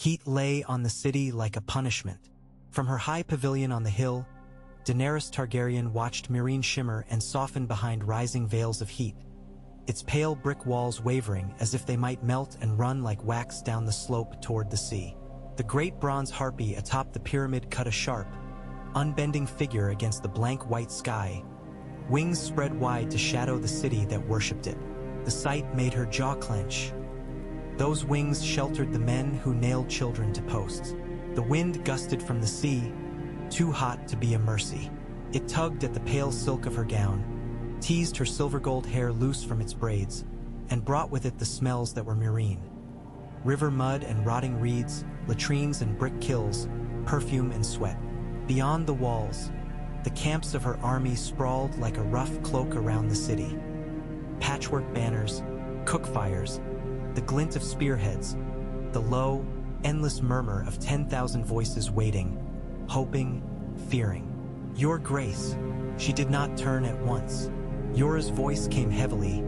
Heat lay on the city like a punishment. From her high pavilion on the hill, Daenerys Targaryen watched Meereen shimmer and soften behind rising veils of heat, its pale brick walls wavering as if they might melt and run like wax down the slope toward the sea. The great bronze harpy atop the pyramid cut a sharp, unbending figure against the blank white sky, wings spread wide to shadow the city that worshipped it. The sight made her jaw clench. Those wings sheltered the men who nailed children to posts. The wind gusted from the sea, too hot to be a mercy. It tugged at the pale silk of her gown, teased her silver-gold hair loose from its braids, and brought with it the smells that were Meereen. River mud and rotting reeds, latrines and brick kills, perfume and sweat. Beyond the walls, the camps of her army sprawled like a rough cloak around the city. Patchwork banners, cook fires, the glint of spearheads, the low, endless murmur of 10,000 voices waiting, hoping, fearing. Your Grace, she did not turn at once. Yora's voice came heavily,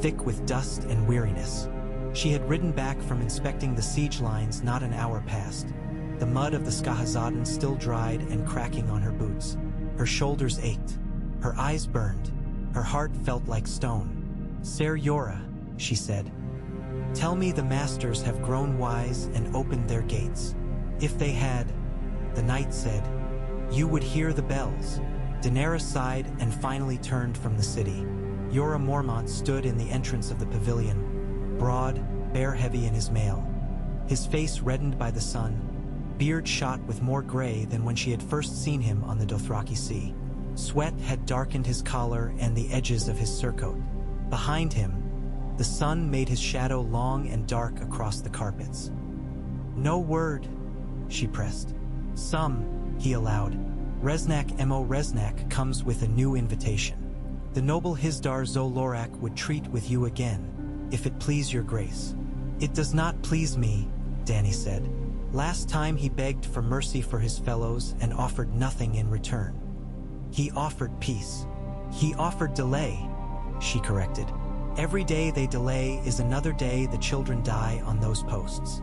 thick with dust and weariness. She had ridden back from inspecting the siege lines not an hour past, the mud of the Skahazaden still dried and cracking on her boots. Her shoulders ached, her eyes burned, her heart felt like stone. Ser Yora, she said, tell me the masters have grown wise and opened their gates. If they had, the knight said, you would hear the bells. Daenerys sighed and finally turned from the city. Jorah Mormont stood in the entrance of the pavilion, broad, bare-heavy in his mail, his face reddened by the sun, beard shot with more gray than when she had first seen him on the Dothraki Sea. Sweat had darkened his collar and the edges of his surcoat. Behind him, the sun made his shadow long and dark across the carpets. No word, she pressed. Some, he allowed. Resnak Mo Resnak comes with a new invitation. The noble Hisdar Zolorak would treat with you again, if it please your grace. It does not please me, Dany said. Last time he begged for mercy for his fellows and offered nothing in return. He offered peace. He offered delay, she corrected. Every day they delay is another day the children die on those posts.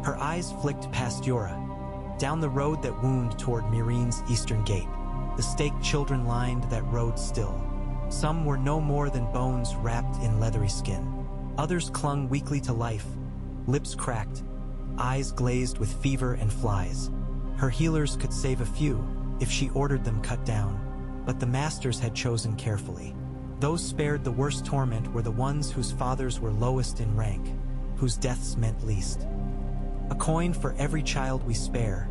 Her eyes flicked past Jorah, down the road that wound toward Meereen's eastern gate. The staked children lined that road still. Some were no more than bones wrapped in leathery skin. Others clung weakly to life, lips cracked, eyes glazed with fever and flies. Her healers could save a few if she ordered them cut down, but the masters had chosen carefully. Those spared the worst torment were the ones whose fathers were lowest in rank, whose deaths meant least. A coin for every child we spare,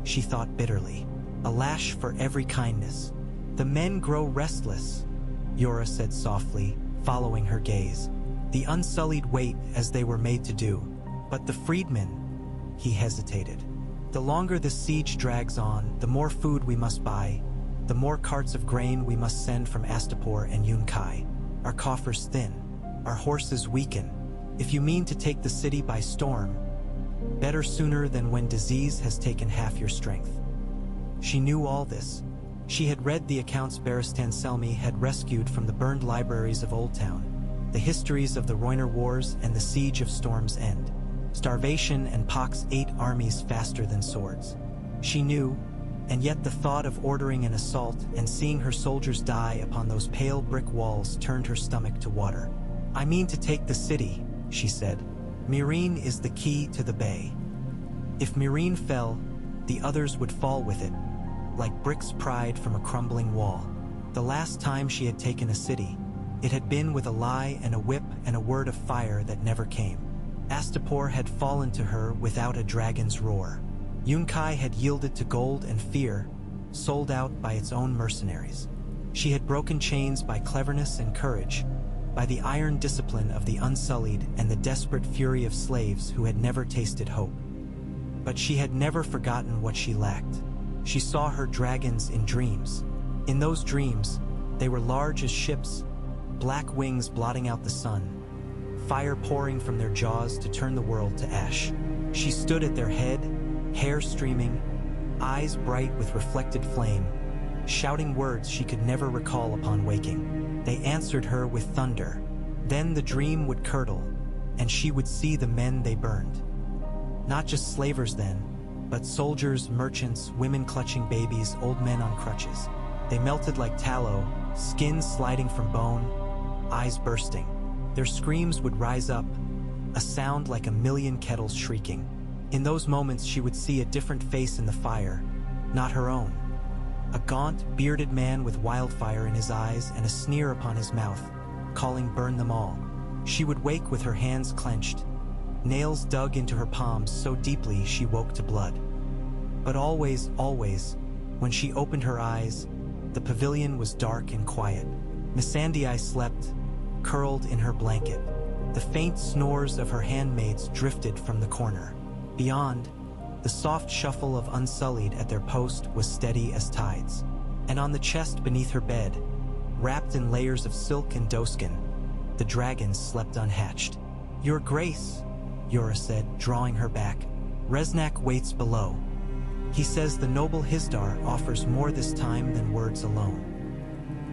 she thought bitterly. A lash for every kindness. The men grow restless, Jorah said softly, following her gaze. The unsullied wait as they were made to do. But the freedmen, he hesitated. The longer this siege drags on, the more food we must buy, the more carts of grain we must send from Astapor and Yunkai. Our coffers thin, our horses weaken. If you mean to take the city by storm, better sooner than when disease has taken half your strength. She knew all this. She had read the accounts Barristan Selmy had rescued from the burned libraries of Old Town, the histories of the Rhoynar Wars and the siege of Storm's End. Starvation and pox ate armies faster than swords. She knew, and yet the thought of ordering an assault and seeing her soldiers die upon those pale brick walls turned her stomach to water. I mean to take the city, she said. Meereen is the key to the bay. If Meereen fell, the others would fall with it, like bricks pried from a crumbling wall. The last time she had taken a city, it had been with a lie and a whip and a word of fire that never came. Astapor had fallen to her without a dragon's roar. Yunkai had yielded to gold and fear, sold out by its own mercenaries. She had broken chains by cleverness and courage, by the iron discipline of the unsullied and the desperate fury of slaves who had never tasted hope. But she had never forgotten what she lacked. She saw her dragons in dreams. In those dreams, they were large as ships, black wings blotting out the sun, fire pouring from their jaws to turn the world to ash. She stood at their head, hair streaming, eyes bright with reflected flame, shouting words she could never recall upon waking. They answered her with thunder. Then the dream would curdle, and she would see the men they burned. Not just slavers then, but soldiers, merchants, women clutching babies, old men on crutches. They melted like tallow, skins sliding from bone, eyes bursting. Their screams would rise up, a sound like a million kettles shrieking. In those moments she would see a different face in the fire, not her own. A gaunt, bearded man with wildfire in his eyes and a sneer upon his mouth, calling burn them all. She would wake with her hands clenched, nails dug into her palms so deeply she woke to blood. But always, when she opened her eyes, the pavilion was dark and quiet. Missandei slept, curled in her blanket. The faint snores of her handmaids drifted from the corner. Beyond, the soft shuffle of Unsullied at their post was steady as tides. And on the chest beneath her bed, wrapped in layers of silk and doeskin, the dragon slept unhatched. "Your Grace," Yora said, drawing her back. "Reznak waits below. He says the noble Hisdar offers more this time than words alone."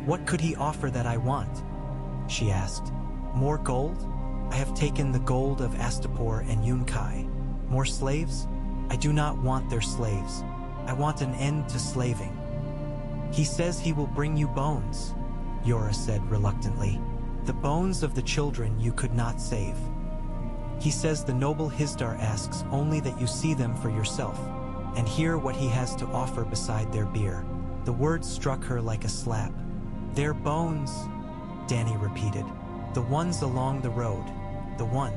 "What could he offer that I want?" she asked. "More gold? I have taken the gold of Astapor and Yunkai. More slaves? I do not want their slaves. I want an end to slaving." "He says he will bring you bones," Yora said reluctantly. "The bones of the children you could not save. He says the noble Hisdar asks only that you see them for yourself and hear what he has to offer beside their bier." The words struck her like a slap. "Their bones," Dany repeated. "The ones along the road. The ones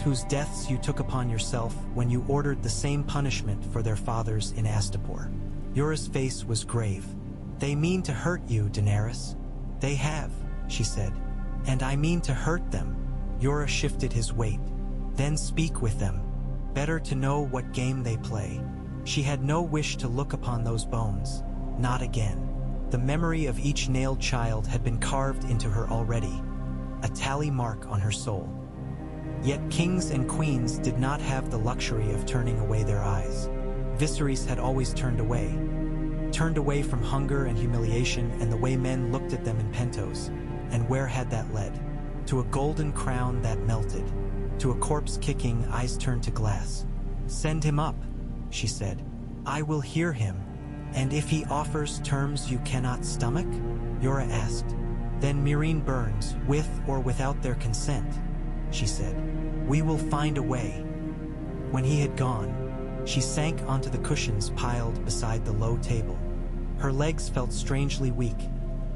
whose deaths you took upon yourself when you ordered the same punishment for their fathers in Astapor." Yora's face was grave. "They mean to hurt you, Daenerys. They have," she said. "And I mean to hurt them." Yora shifted his weight. "Then speak with them. Better to know what game they play." She had no wish to look upon those bones. Not again. The memory of each nailed child had been carved into her already, a tally mark on her soul. Yet kings and queens did not have the luxury of turning away their eyes. Viserys had always turned away from hunger and humiliation and the way men looked at them in Pentos. And where had that led? To a golden crown that melted, to a corpse kicking, eyes turned to glass. "Send him up," she said. "I will hear him. And if he offers terms you cannot stomach?" Yora asked. "Then Meereen burns, with or without their consent," she said. "We will find a way." When he had gone, she sank onto the cushions piled beside the low table. Her legs felt strangely weak,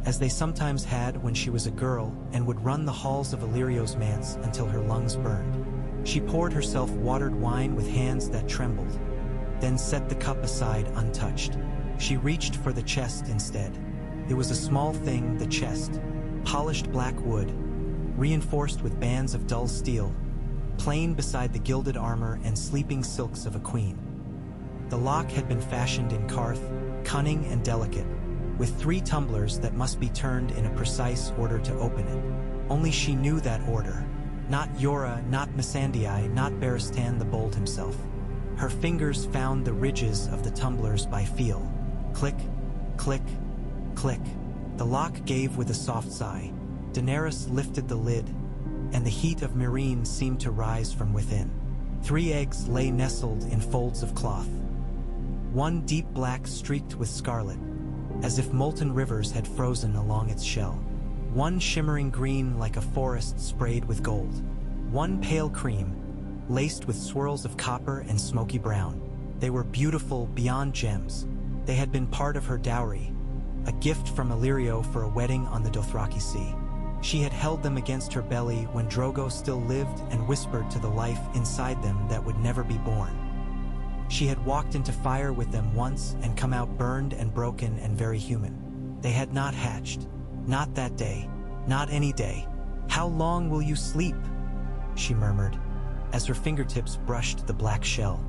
as they sometimes had when she was a girl and would run the halls of Illyrio's manse until her lungs burned. She poured herself watered wine with hands that trembled, then set the cup aside untouched. She reached for the chest instead. It was a small thing, the chest, polished black wood, reinforced with bands of dull steel, plain beside the gilded armor and sleeping silks of a queen. The lock had been fashioned in Karth, cunning and delicate, with 3 tumblers that must be turned in a precise order to open it. Only she knew that order. Not Yora, not Missandei, not Barristan the Bold himself. Her fingers found the ridges of the tumblers by feel. Click, click, click. The lock gave with a soft sigh. Daenerys lifted the lid, and the heat of Meereen seemed to rise from within. 3 eggs lay nestled in folds of cloth. One deep black streaked with scarlet, as if molten rivers had frozen along its shell. One shimmering green like a forest sprayed with gold. One pale cream, laced with swirls of copper and smoky brown. They were beautiful beyond gems. They had been part of her dowry, a gift from Illyrio for a wedding on the Dothraki Sea. She had held them against her belly when Drogo still lived and whispered to the life inside them that would never be born. She had walked into fire with them once and come out burned and broken and very human. They had not hatched. Not that day. Not any day. "How long will you sleep?" she murmured, as her fingertips brushed the black shell.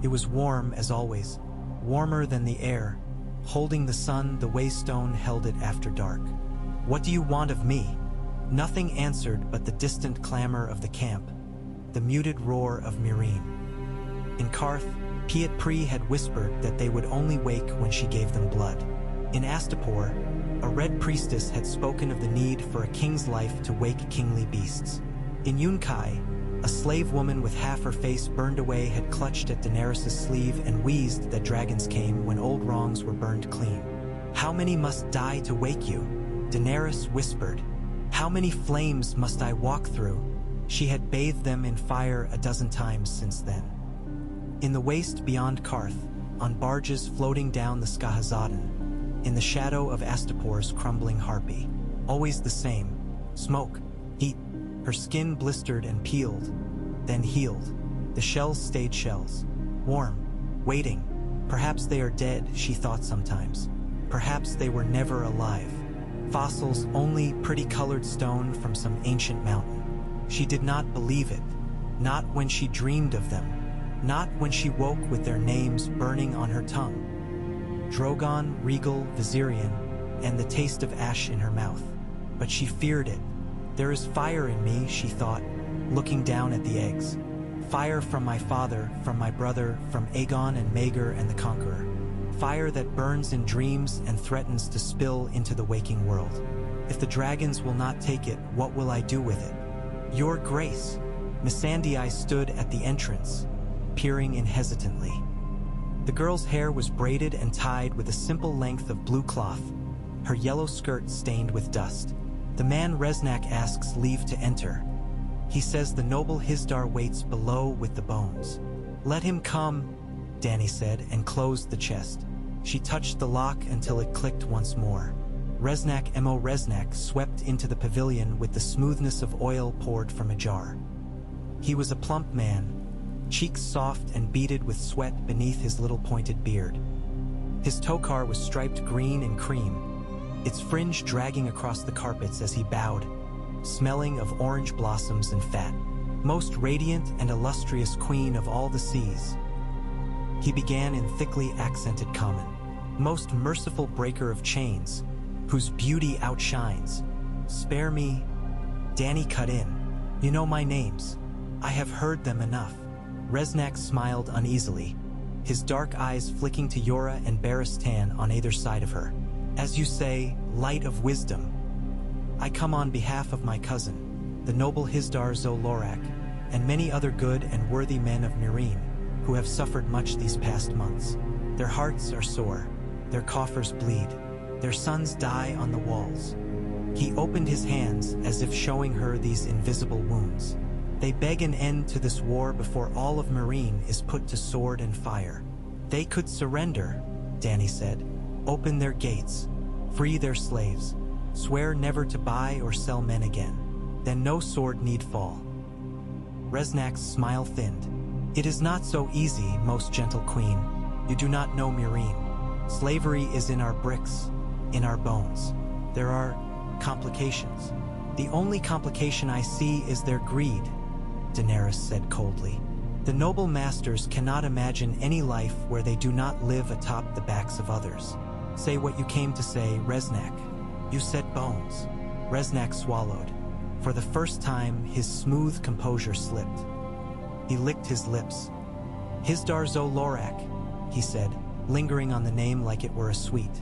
It was warm as always, warmer than the air, holding the sun the way stone held it after dark. "What do you want of me?" Nothing answered but the distant clamor of the camp, the muted roar of Meereen. In Karth, Piet Pri had whispered that they would only wake when she gave them blood. In Astapor, a red priestess had spoken of the need for a king's life to wake kingly beasts. In Yunkai, A slave woman with half her face burned away had clutched at Daenerys' sleeve and wheezed that dragons came when old wrongs were burned clean. "How many must die to wake you?" Daenerys whispered. "How many flames must I walk through?" She had bathed them in fire a dozen times since then. In the waste beyond Karth, on barges floating down the Skahazadan, in the shadow of Astapor's crumbling harpy, always the same: smoke, heat. Her skin blistered and peeled, then healed. The shells stayed shells, warm, waiting. Perhaps they are dead, she thought sometimes. Perhaps they were never alive. Fossils, only pretty colored stone from some ancient mountain. She did not believe it, not when she dreamed of them, not when she woke with their names burning on her tongue. Drogon, Regal, Viserion, and the taste of ash in her mouth. But she feared it. "There is fire in me," she thought, looking down at the eggs. "Fire from my father, from my brother, from Aegon and Maegor and the Conqueror. Fire that burns in dreams and threatens to spill into the waking world. If the dragons will not take it, what will I do with it?" "Your Grace." Missandei stood at the entrance, peering in hesitantly. The girl's hair was braided and tied with a simple length of blue cloth, her yellow skirt stained with dust. The man Reznak asks leave to enter. He says the noble Hisdar waits below with the bones. "Let him come," Dany said, and closed the chest. She touched the lock until it clicked once more. Reznak swept into the pavilion with the smoothness of oil poured from a jar. He was a plump man, cheeks soft and beaded with sweat beneath his little pointed beard. His tokar was striped green and cream, its fringe dragging across the carpets as he bowed, smelling of orange blossoms and fat. "Most radiant and illustrious queen of all the seas," he began in thickly accented common. "Most merciful breaker of chains, whose beauty outshines. Spare me." Dany cut in. "You know my names. I have heard them enough." Reznak smiled uneasily, his dark eyes flicking to Yora and Barristan on either side of her. "As you say, light of wisdom. I come on behalf of my cousin, the noble Hisdar zo Lorak, and many other good and worthy men of Meereen, who have suffered much these past months. Their hearts are sore, their coffers bleed, their sons die on the walls." He opened his hands as if showing her these invisible wounds. "They beg an end to this war before all of Meereen is put to sword and fire. They could surrender," Dany said. "Open their gates, free their slaves, swear never to buy or sell men again. Then no sword need fall." Reznak's smile thinned. "It is not so easy, most gentle queen. You do not know Meereen. Slavery is in our bricks, in our bones. There are complications. The only complication I see is their greed," Daenerys said coldly. "The noble masters cannot imagine any life where they do not live atop the backs of others. Say what you came to say, Reznak." "You said bones." Reznak swallowed. For the first time, his smooth composure slipped. He licked his lips. "Hisdar zo Lorak," he said, lingering on the name like it were a sweet,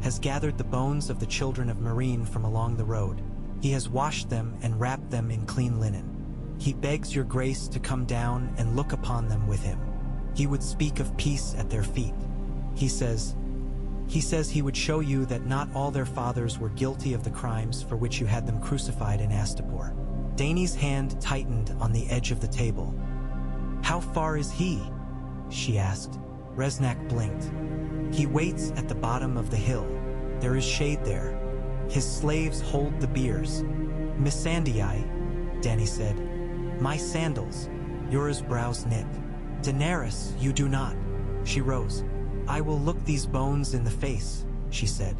"has gathered the bones of the children of Meereen from along the road. He has washed them and wrapped them in clean linen. He begs your grace to come down and look upon them with him. He would speak of peace at their feet. He says he would show you that not all their fathers were guilty of the crimes for which you had them crucified in Astapor." Dany's hand tightened on the edge of the table. "How far is he?" she asked. Reznak blinked. "He waits at the bottom of the hill. There is shade there. His slaves hold the biers." "Missandei," Dany said. "My sandals." Yora's brows knit. "Daenerys, you do not." She rose. "I will look these bones in the face," she said.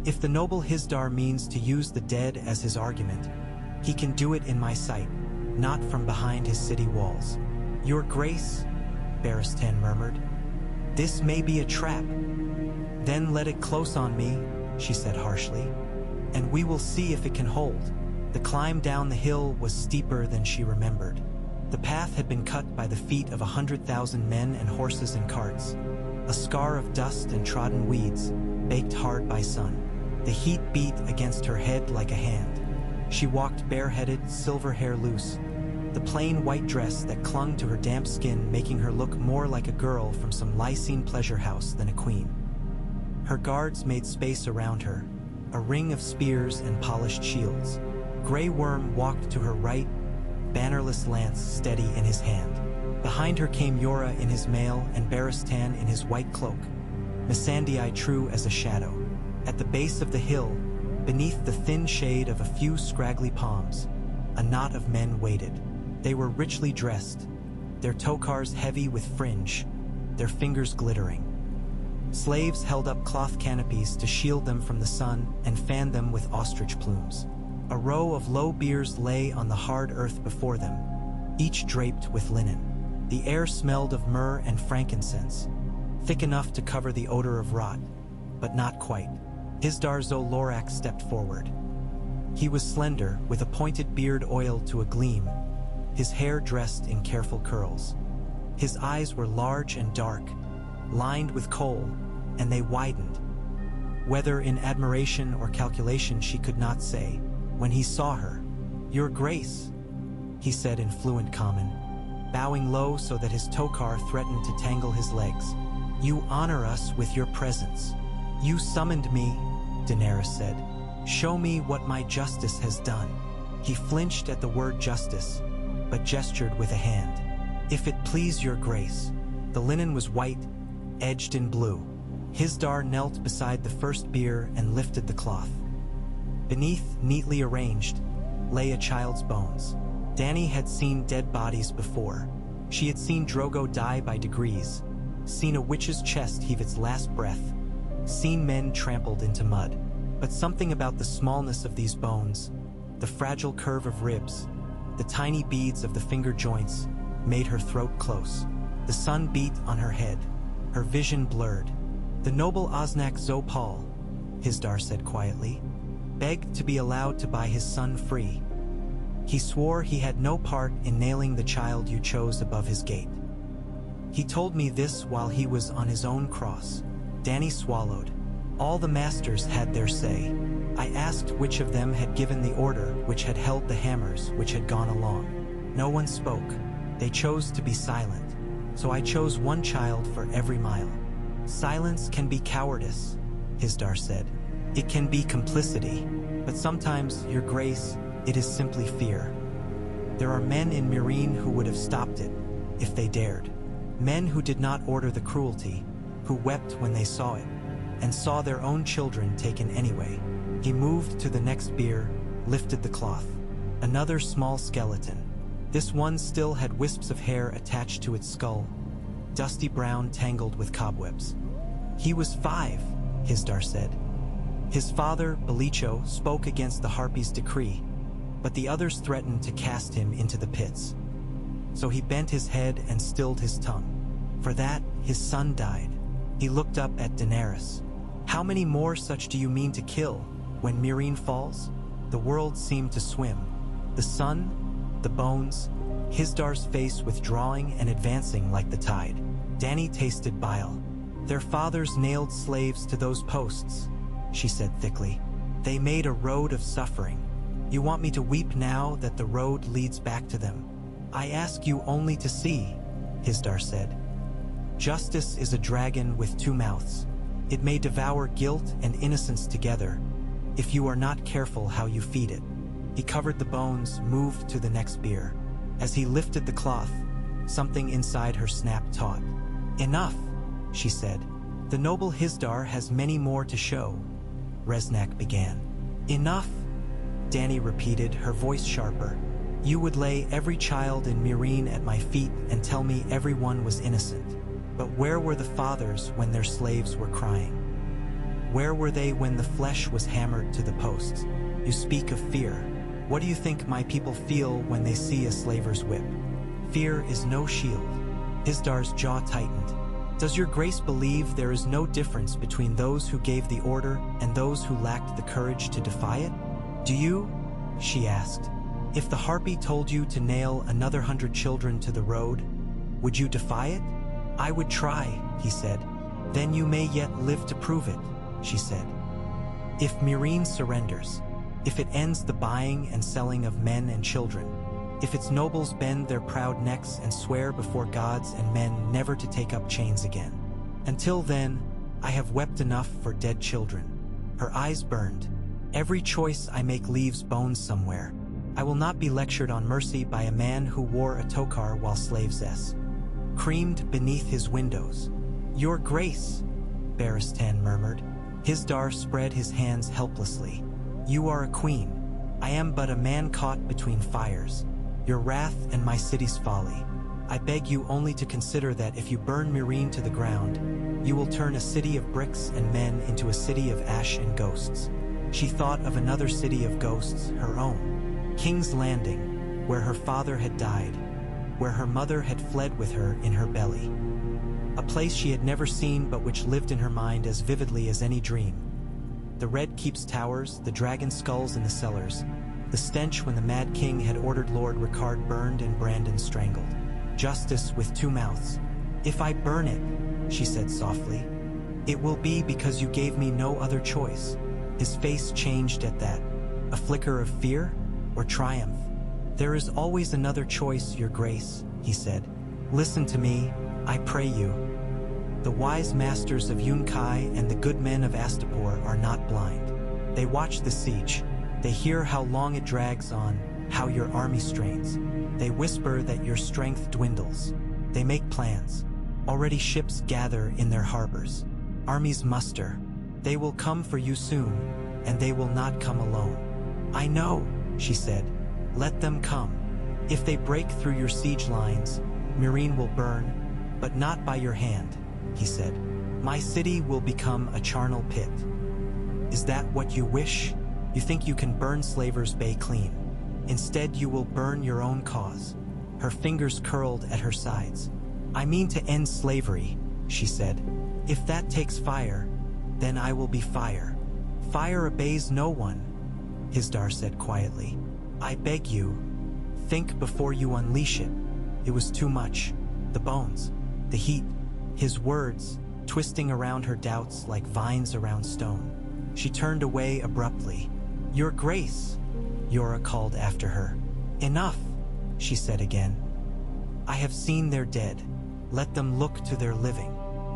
"If the noble Hisdar means to use the dead as his argument, he can do it in my sight, not from behind his city walls." "Your Grace," Barristan murmured, "this may be a trap." "Then let it close on me," she said harshly, "and we will see if it can hold." The climb down the hill was steeper than she remembered. The path had been cut by the feet of 100,000 men and horses and carts, a scar of dust and trodden weeds, baked hard by sun. The heat beat against her head like a hand. She walked bareheaded, silver hair loose, the plain white dress that clung to her damp skin, making her look more like a girl from some Lycene pleasure house than a queen. Her guards made space around her, a ring of spears and polished shields. Grey Worm walked to her right, bannerless lance steady in his hand. Behind her came Yora in his mail and Barristan in his white cloak, Missandei true as a shadow. At the base of the hill, beneath the thin shade of a few scraggly palms, a knot of men waited. They were richly dressed, their tokars heavy with fringe, their fingers glittering. Slaves held up cloth canopies to shield them from the sun and fan them with ostrich plumes. A row of low biers lay on the hard earth before them, each draped with linen. The air smelled of myrrh and frankincense, thick enough to cover the odor of rot, but not quite. Hisdar zo Lorak stepped forward. He was slender, with a pointed beard oiled to a gleam, his hair dressed in careful curls. His eyes were large and dark, lined with kohl, and they widened. Whether in admiration or calculation she could not say. When he saw her, "Your Grace," he said in fluent common, bowing low so that his tokar threatened to tangle his legs. "You honor us with your presence." "You summoned me," Daenerys said. "Show me what my justice has done." He flinched at the word justice, but gestured with a hand. "If it please your grace." The linen was white, edged in blue. Hisdar knelt beside the first bier and lifted the cloth. Beneath, neatly arranged, lay a child's bones. Dany had seen dead bodies before. She had seen Drogo die by degrees, seen a witch's chest heave its last breath, seen men trampled into mud. But something about the smallness of these bones, the fragile curve of ribs, the tiny beads of the finger joints, made her throat close. The sun beat on her head, her vision blurred. "The noble Osnak Zopal," Hisdar said quietly, "begged to be allowed to buy his son free. He swore he had no part in nailing the child you chose above his gate. He told me this while he was on his own cross." Dany swallowed. All the masters had their say. I asked which of them had given the order, which had held the hammers, which had gone along. No one spoke. They chose to be silent. So I chose one child for every mile. "Silence can be cowardice," Hisdar said. "It can be complicity. But sometimes, your grace, it is simply fear. There are men in Meereen who would have stopped it, if they dared. Men who did not order the cruelty, who wept when they saw it, and saw their own children taken anyway." He moved to the next bier, lifted the cloth. Another small skeleton. This one still had wisps of hair attached to its skull, dusty brown tangled with cobwebs. "He was 5, Hisdar said. His father, Belicho, spoke against the Harpy's decree, but the others threatened to cast him into the pits. So he bent his head and stilled his tongue. For that, his son died." He looked up at Daenerys. "How many more such do you mean to kill when Meereen falls?" The world seemed to swim. The sun, the bones, Hisdar's face withdrawing and advancing like the tide. Dany tasted bile. "Their fathers nailed slaves to those posts," she said thickly. "They made a road of suffering. You want me to weep now that the road leads back to them?" "I ask you only to see," Hisdar said. "Justice is a dragon with 2 mouths. It may devour guilt and innocence together, if you are not careful how you feed it." He covered the bones, moved to the next bier. As he lifted the cloth, something inside her snapped taut. "Enough," she said. "The noble Hisdar has many more to show," Resnak began. "Enough," Dany repeated, her voice sharper. "You would lay every child in Meereen at my feet and tell me everyone was innocent. But where were the fathers when their slaves were crying? Where were they when the flesh was hammered to the posts? You speak of fear. What do you think my people feel when they see a slaver's whip? Fear is no shield." Hisdar's jaw tightened. "Does your grace believe there is no difference between those who gave the order and those who lacked the courage to defy it? Do you?" she asked. "If the Harpy told you to nail another 100 children to the road, would you defy it?" "I would try," he said. "Then you may yet live to prove it," she said. "If Meereen surrenders, if it ends the buying and selling of men and children, if its nobles bend their proud necks and swear before gods and men never to take up chains again. Until then, I have wept enough for dead children. Her eyes burned. Every choice I make leaves bones somewhere. I will not be lectured on mercy by a man who wore a tokar while slaves creamed beneath his windows. Your Grace, Barristan murmured. Hisdar spread his hands helplessly. You are a queen. I am but a man caught between fires, your wrath and my city's folly. I beg you only to consider that if you burn Meereen to the ground, you will turn a city of bricks and men into a city of ash and ghosts. She thought of another city of ghosts, her own. King's Landing, where her father had died, where her mother had fled with her in her belly. A place she had never seen but which lived in her mind as vividly as any dream. The Red Keep's towers, the dragon skulls in the cellars, the stench when the Mad King had ordered Lord Ricard burned and Brandon strangled. Justice with two mouths. If I burn it, she said softly, it will be because you gave me no other choice. His face changed at that. A flicker of fear or triumph? There is always another choice, Your Grace, he said. Listen to me, I pray you. The wise masters of Yunkai and the good men of Astapor are not blind. They watch the siege. They hear how long it drags on, how your army strains. They whisper that your strength dwindles. They make plans. Already ships gather in their harbors. Armies muster. They will come for you soon, and they will not come alone. I know, she said. Let them come. If they break through your siege lines, Meereen will burn, but not by your hand, he said. My city will become a charnel pit. Is that what you wish? You think you can burn Slavers Bay clean. Instead, you will burn your own cause. Her fingers curled at her sides. I mean to end slavery, she said. If that takes fire, then I will be fire. Fire obeys no one, Hisdar said quietly. I beg you, think before you unleash it. It was too much. The bones, the heat, his words, twisting around her doubts like vines around stone. She turned away abruptly. Your Grace, Yora called after her. Enough, she said again. I have seen their dead. Let them look to their living.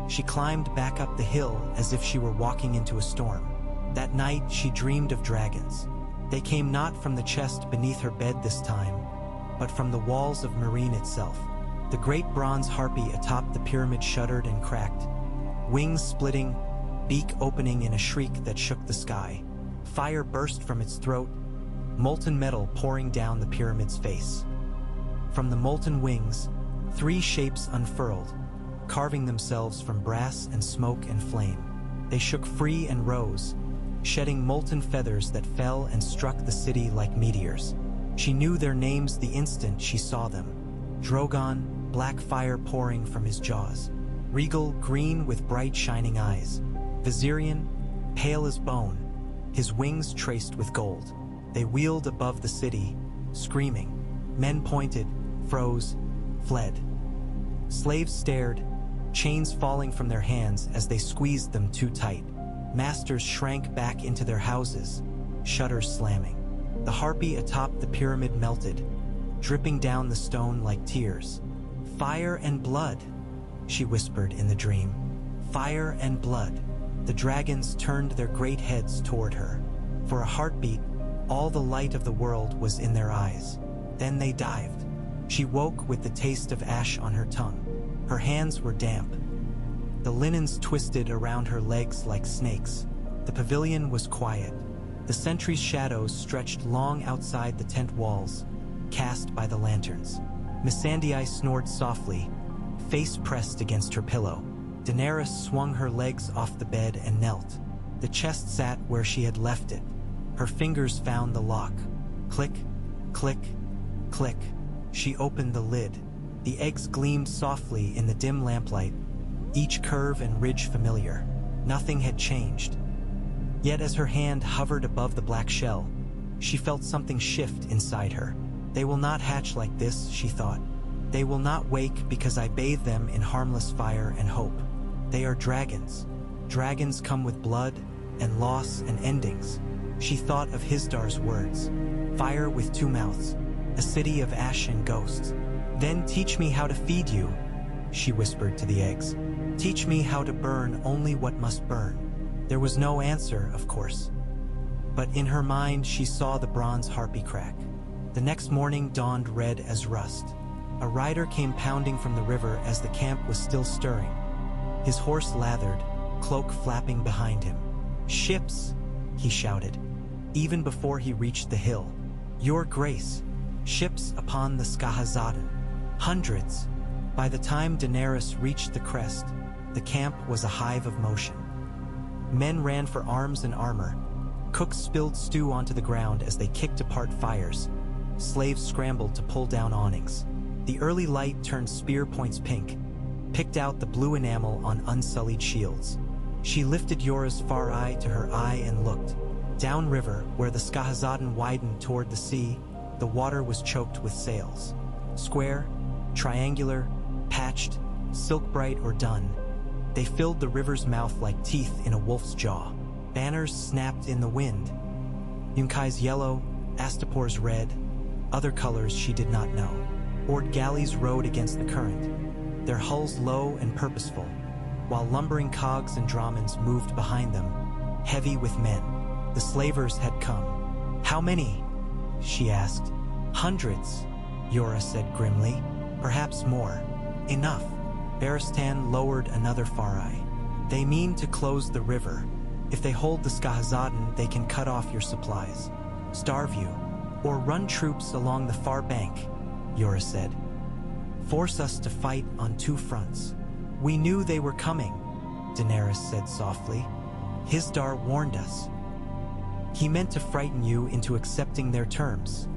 She climbed back up the hill as if she were walking into a storm. That night she dreamed of dragons. They came not from the chest beneath her bed this time, but from the walls of Meereen itself. The great bronze harpy atop the pyramid shuddered and cracked, wings splitting, beak opening in a shriek that shook the sky. Fire burst from its throat, molten metal pouring down the pyramid's face. From the molten wings, three shapes unfurled, carving themselves from brass and smoke and flame. They shook free and rose, shedding molten feathers that fell and struck the city like meteors. She knew their names the instant she saw them. Drogon, black fire pouring from his jaws. Regal, green with bright shining eyes. Viserion, pale as bone, his wings traced with gold. They wheeled above the city, screaming. Men pointed, froze, fled. Slaves stared, chains falling from their hands as they squeezed them too tight. Masters shrank back into their houses, shutters slamming. The harpy atop the pyramid melted, dripping down the stone like tears. Fire and blood, she whispered in the dream. Fire and blood. The dragons turned their great heads toward her. For a heartbeat, all the light of the world was in their eyes. Then they dived. She woke with the taste of ash on her tongue. Her hands were damp. The linens twisted around her legs like snakes. The pavilion was quiet. The sentry's shadows stretched long outside the tent walls, cast by the lanterns. Missandei snored softly, face pressed against her pillow. Daenerys swung her legs off the bed and knelt. The chest sat where she had left it. Her fingers found the lock. Click, click, click. She opened the lid. The eggs gleamed softly in the dim lamplight, each curve and ridge familiar. Nothing had changed. Yet as her hand hovered above the black shell, she felt something shift inside her. They will not hatch like this, she thought. They will not wake because I bathe them in harmless fire and hope. They are dragons. Dragons come with blood and loss and endings. She thought of Hisdar's words. Fire with two mouths. a city of ash and ghosts. Then teach me how to feed you, she whispered to the eggs. Teach me how to burn only what must burn. There was no answer, of course. But in her mind, she saw the bronze harpy crack. The next morning dawned red as rust. A rider came pounding from the river as the camp was still stirring. His horse lathered, cloak flapping behind him. "Ships!" he shouted, even before he reached the hill. "Your Grace, ships upon the Skahazaden." Hundreds. By the time Daenerys reached the crest, the camp was a hive of motion. Men ran for arms and armor. Cooks spilled stew onto the ground as they kicked apart fires. Slaves scrambled to pull down awnings. The early light turned spear points pink, picked out the blue enamel on unsullied shields. She lifted Yora's far eye to her eye and looked. Downriver, where the Skahazaden widened toward the sea, the water was choked with sails. Square, triangular, patched, silk-bright or dun, they filled the river's mouth like teeth in a wolf's jaw. Banners snapped in the wind. Yunkai's yellow, Astapor's red, other colors she did not know. Oared galleys rode against the current, their hulls low and purposeful, while lumbering cogs and dramens moved behind them, heavy with men. The slavers had come. "How many?" she asked. "Hundreds," Yora said grimly. "Perhaps more." "Enough." Barristan lowered another far eye. "They mean to close the river. If they hold the Skahazaden, they can cut off your supplies, starve you, or run troops along the far bank," Yora said. "Force us to fight on two fronts." "We knew they were coming," Daenerys said softly. "Hisdar warned us." "He meant to frighten you into accepting their terms,"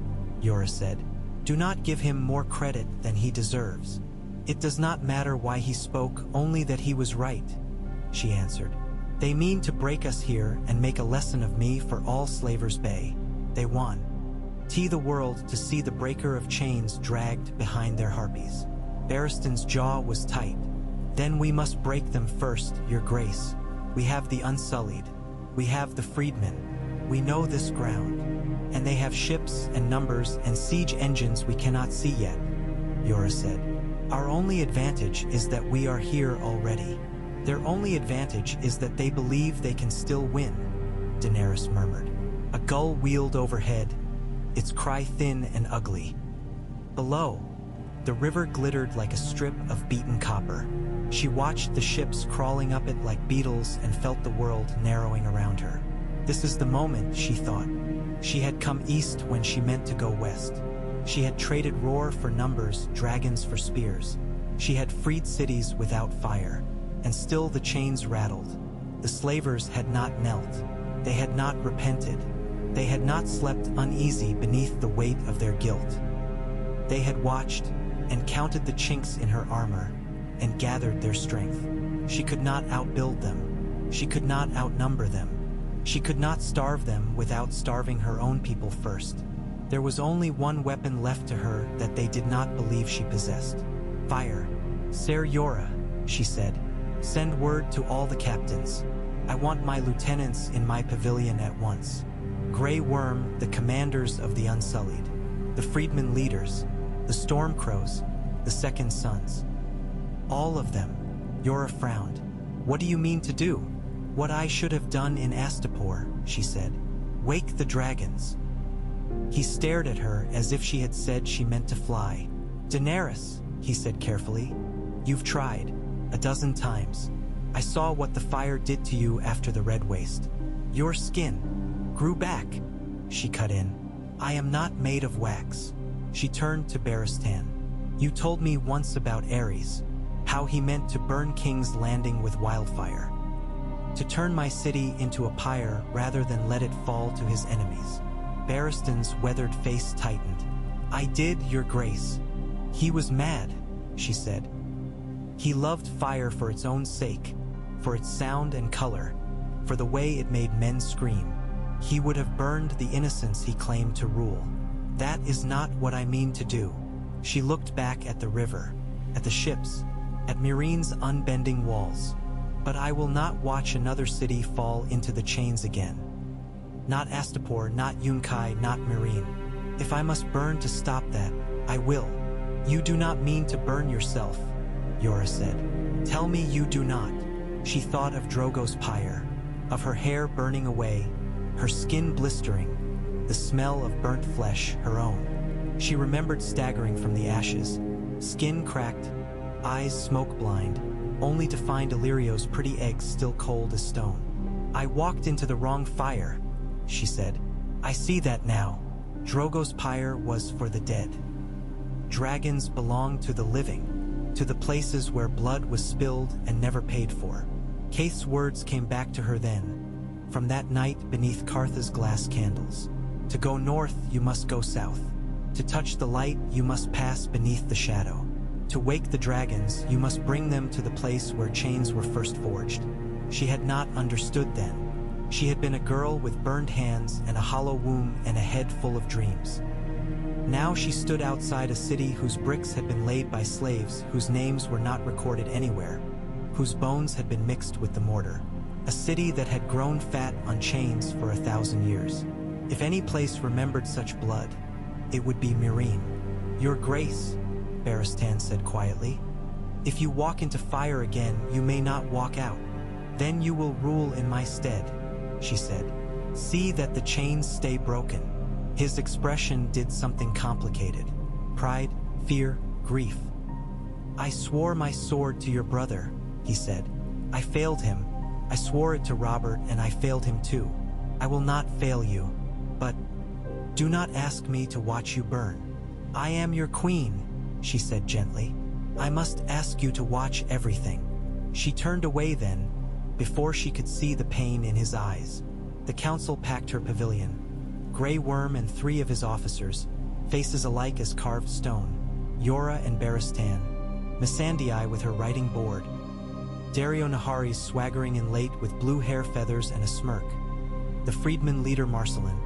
Yora said. "Do not give him more credit than he deserves." "It does not matter why he spoke, only that he was right," she answered. "They mean to break us here and make a lesson of me for all Slavers Bay. They want the world to see the breaker of chains dragged behind their harpies." Barristan's jaw was tight. "Then we must break them first, Your Grace. We have the Unsullied. We have the freedmen. We know this ground. And they have ships and numbers and siege engines we cannot see yet," Yora said. "Our only advantage is that we are here already." "Their only advantage is that they believe they can still win," Daenerys murmured. A gull wheeled overhead, its cry thin and ugly. Below, the river glittered like a strip of beaten copper. She watched the ships crawling up it like beetles and felt the world narrowing around her. This is the moment, she thought. She had come east when she meant to go west. She had traded roar for numbers, dragons for spears. She had freed cities without fire. And still the chains rattled. The slavers had not knelt. They had not repented. They had not slept uneasy beneath the weight of their guilt. They had watched and counted the chinks in her armor and gathered their strength. She could not outbuild them. She could not outnumber them. She could not starve them without starving her own people first. There was only one weapon left to her that they did not believe she possessed. "Fire. Ser Yora," she said. "Send word to all the captains. I want my lieutenants in my pavilion at once. Grey Worm, the commanders of the Unsullied, the freedmen leaders, the Stormcrows, the Second Sons. All of them." Yora frowned. "What do you mean to do?" "What I should have done in Astapor," she said. "Wake the dragons." He stared at her as if she had said she meant to fly. "Daenerys," he said carefully, "you've tried. A dozen times. I saw what the fire did to you after the Red Waste. Your skin grew back," she cut in. "I am not made of wax." She turned to Barristan. "You told me once about Ares, how he meant to burn King's Landing with wildfire. To turn my city into a pyre rather than let it fall to his enemies." Barristan's weathered face tightened. "I did, Your Grace. He was mad," she said. "He loved fire for its own sake, for its sound and color, for the way it made men scream. He would have burned the innocents he claimed to rule. That is not what I mean to do." She looked back at the river, at the ships, at Meereen's unbending walls. "But I will not watch another city fall into the chains again. Not Astapor, not Yunkai, not Meereen. If I must burn to stop that, I will. You do not mean to burn yourself, Yora said. Tell me you do not. She thought of Drogo's pyre, of her hair burning away, her skin blistering, the smell of burnt flesh, her own. She remembered staggering from the ashes, skin cracked, eyes smoke-blind, only to find Illyrio's pretty eggs still cold as stone. I walked into the wrong fire, she said. I see that now. Drogo's pyre was for the dead. Dragons belong to the living, to the places where blood was spilled and never paid for. Kaith's words came back to her then, from that night beneath Kartha's glass candles. To go north, you must go south. To touch the light, you must pass beneath the shadow. To wake the dragons, you must bring them to the place where chains were first forged. She had not understood then. She had been a girl with burned hands and a hollow womb and a head full of dreams. Now she stood outside a city whose bricks had been laid by slaves whose names were not recorded anywhere, whose bones had been mixed with the mortar. A city that had grown fat on chains for 1,000 years. If any place remembered such blood, it would be Meereen. Your Grace, Barristan said quietly. If you walk into fire again, you may not walk out. Then you will rule in my stead, she said. See that the chains stay broken. His expression did something complicated. Pride, fear, grief. I swore my sword to your brother, he said. I failed him. I swore it to Robert and I failed him too. I will not fail you, but do not ask me to watch you burn. I am your queen, she said gently. I must ask you to watch everything. She turned away then, before she could see the pain in his eyes. The council packed her pavilion. Grey Worm and 3 of his officers, faces alike as carved stone, Yora and Barristan, Missandei with her writing board, Dario Naharis swaggering in late with blue hair feathers and a smirk, the freedman leader Marcelin,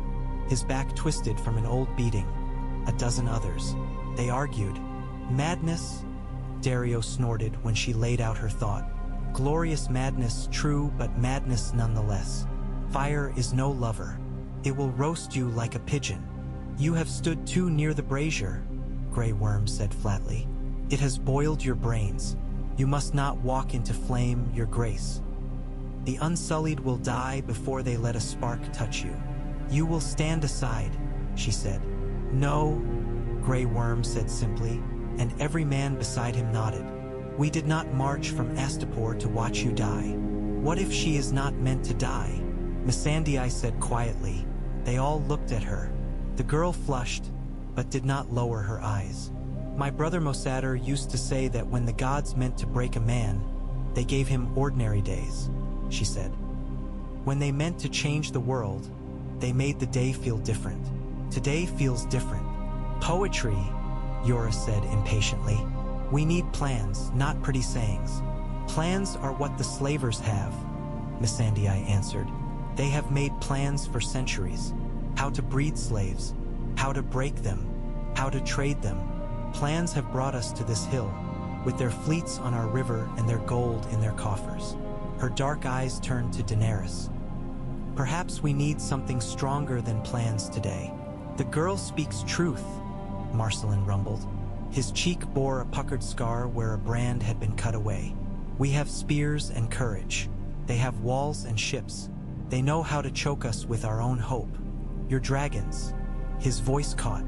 his back twisted from an old beating, a dozen others. They argued. Madness, Dario snorted when she laid out her thought. Glorious madness, true, but madness nonetheless. Fire is no lover. It will roast you like a pigeon. You have stood too near the brazier, Grey Worm said flatly. It has boiled your brains. You must not walk into flame, your grace. The unsullied will die before they let a spark touch you. You will stand aside, she said. No, Grey Worm said simply, and every man beside him nodded. We did not march from Astapor to watch you die. What if she is not meant to die? Missandei said quietly. They all looked at her. The girl flushed, but did not lower her eyes. My brother Mosader used to say that when the gods meant to break a man, they gave him ordinary days, she said. When they meant to change the world, they made the day feel different. Today feels different. Poetry, Yora said impatiently. We need plans, not pretty sayings. Plans are what the slavers have, Missandei answered. They have made plans for centuries. How to breed slaves, how to break them, how to trade them. Plans have brought us to this hill, with their fleets on our river and their gold in their coffers. Her dark eyes turned to Daenerys. Perhaps we need something stronger than plans today. The girl speaks truth, Marcelin rumbled. His cheek bore a puckered scar where a brand had been cut away. We have spears and courage. They have walls and ships. They know how to choke us with our own hope. Your dragons. His voice caught.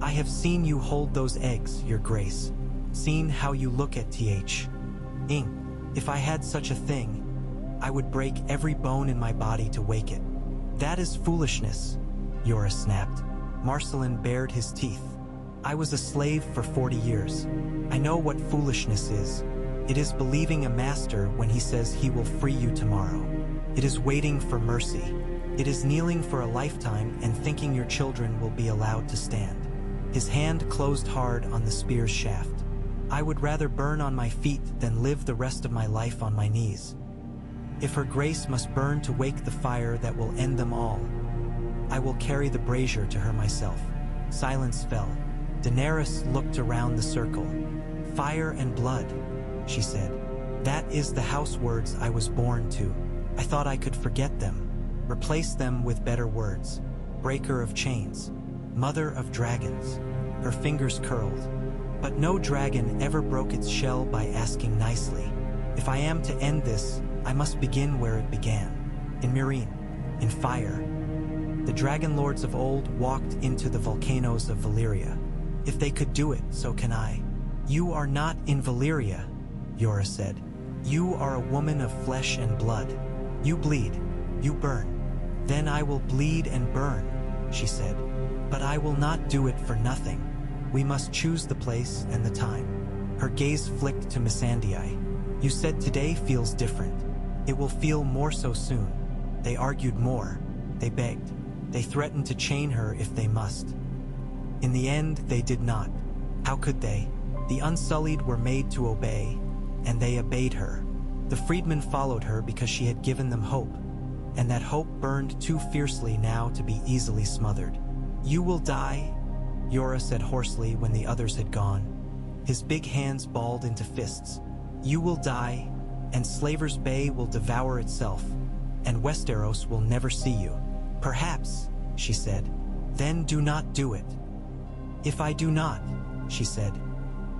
I have seen you hold those eggs, your grace. Seen how you look at Ing. If I had such a thing, I would break every bone in my body to wake it. That is foolishness, Yora snapped. Marcelin bared his teeth. I was a slave for 40 years. I know what foolishness is. It is believing a master when he says he will free you tomorrow. It is waiting for mercy. It is kneeling for a lifetime and thinking your children will be allowed to stand. His hand closed hard on the spear's shaft. I would rather burn on my feet than live the rest of my life on my knees. If her grace must burn to wake the fire that will end them all, I will carry the brazier to her myself. Silence fell. Daenerys looked around the circle. Fire and blood, she said. That is the house words I was born to. I thought I could forget them, replace them with better words. Breaker of chains. Mother of dragons. Her fingers curled. But no dragon ever broke its shell by asking nicely. If I am to end this, I must begin where it began. In Meereen, in fire. The dragon lords of old walked into the volcanoes of Valyria. If they could do it, so can I. You are not in Valyria, Yora said. You are a woman of flesh and blood. You bleed, you burn. Then I will bleed and burn, she said. But I will not do it for nothing. We must choose the place and the time. Her gaze flicked to Missandei. You said today feels different. It will feel more so soon. They argued more. They begged. They threatened to chain her if they must. In the end, they did not. How could they? The Unsullied were made to obey, and they obeyed her. The freedmen followed her because she had given them hope, and that hope burned too fiercely now to be easily smothered. You will die, Yora said hoarsely when the others had gone. His big hands balled into fists. You will die, and Slaver's Bay will devour itself, and Westeros will never see you. Perhaps, she said. Then do not do it. If I do not, she said,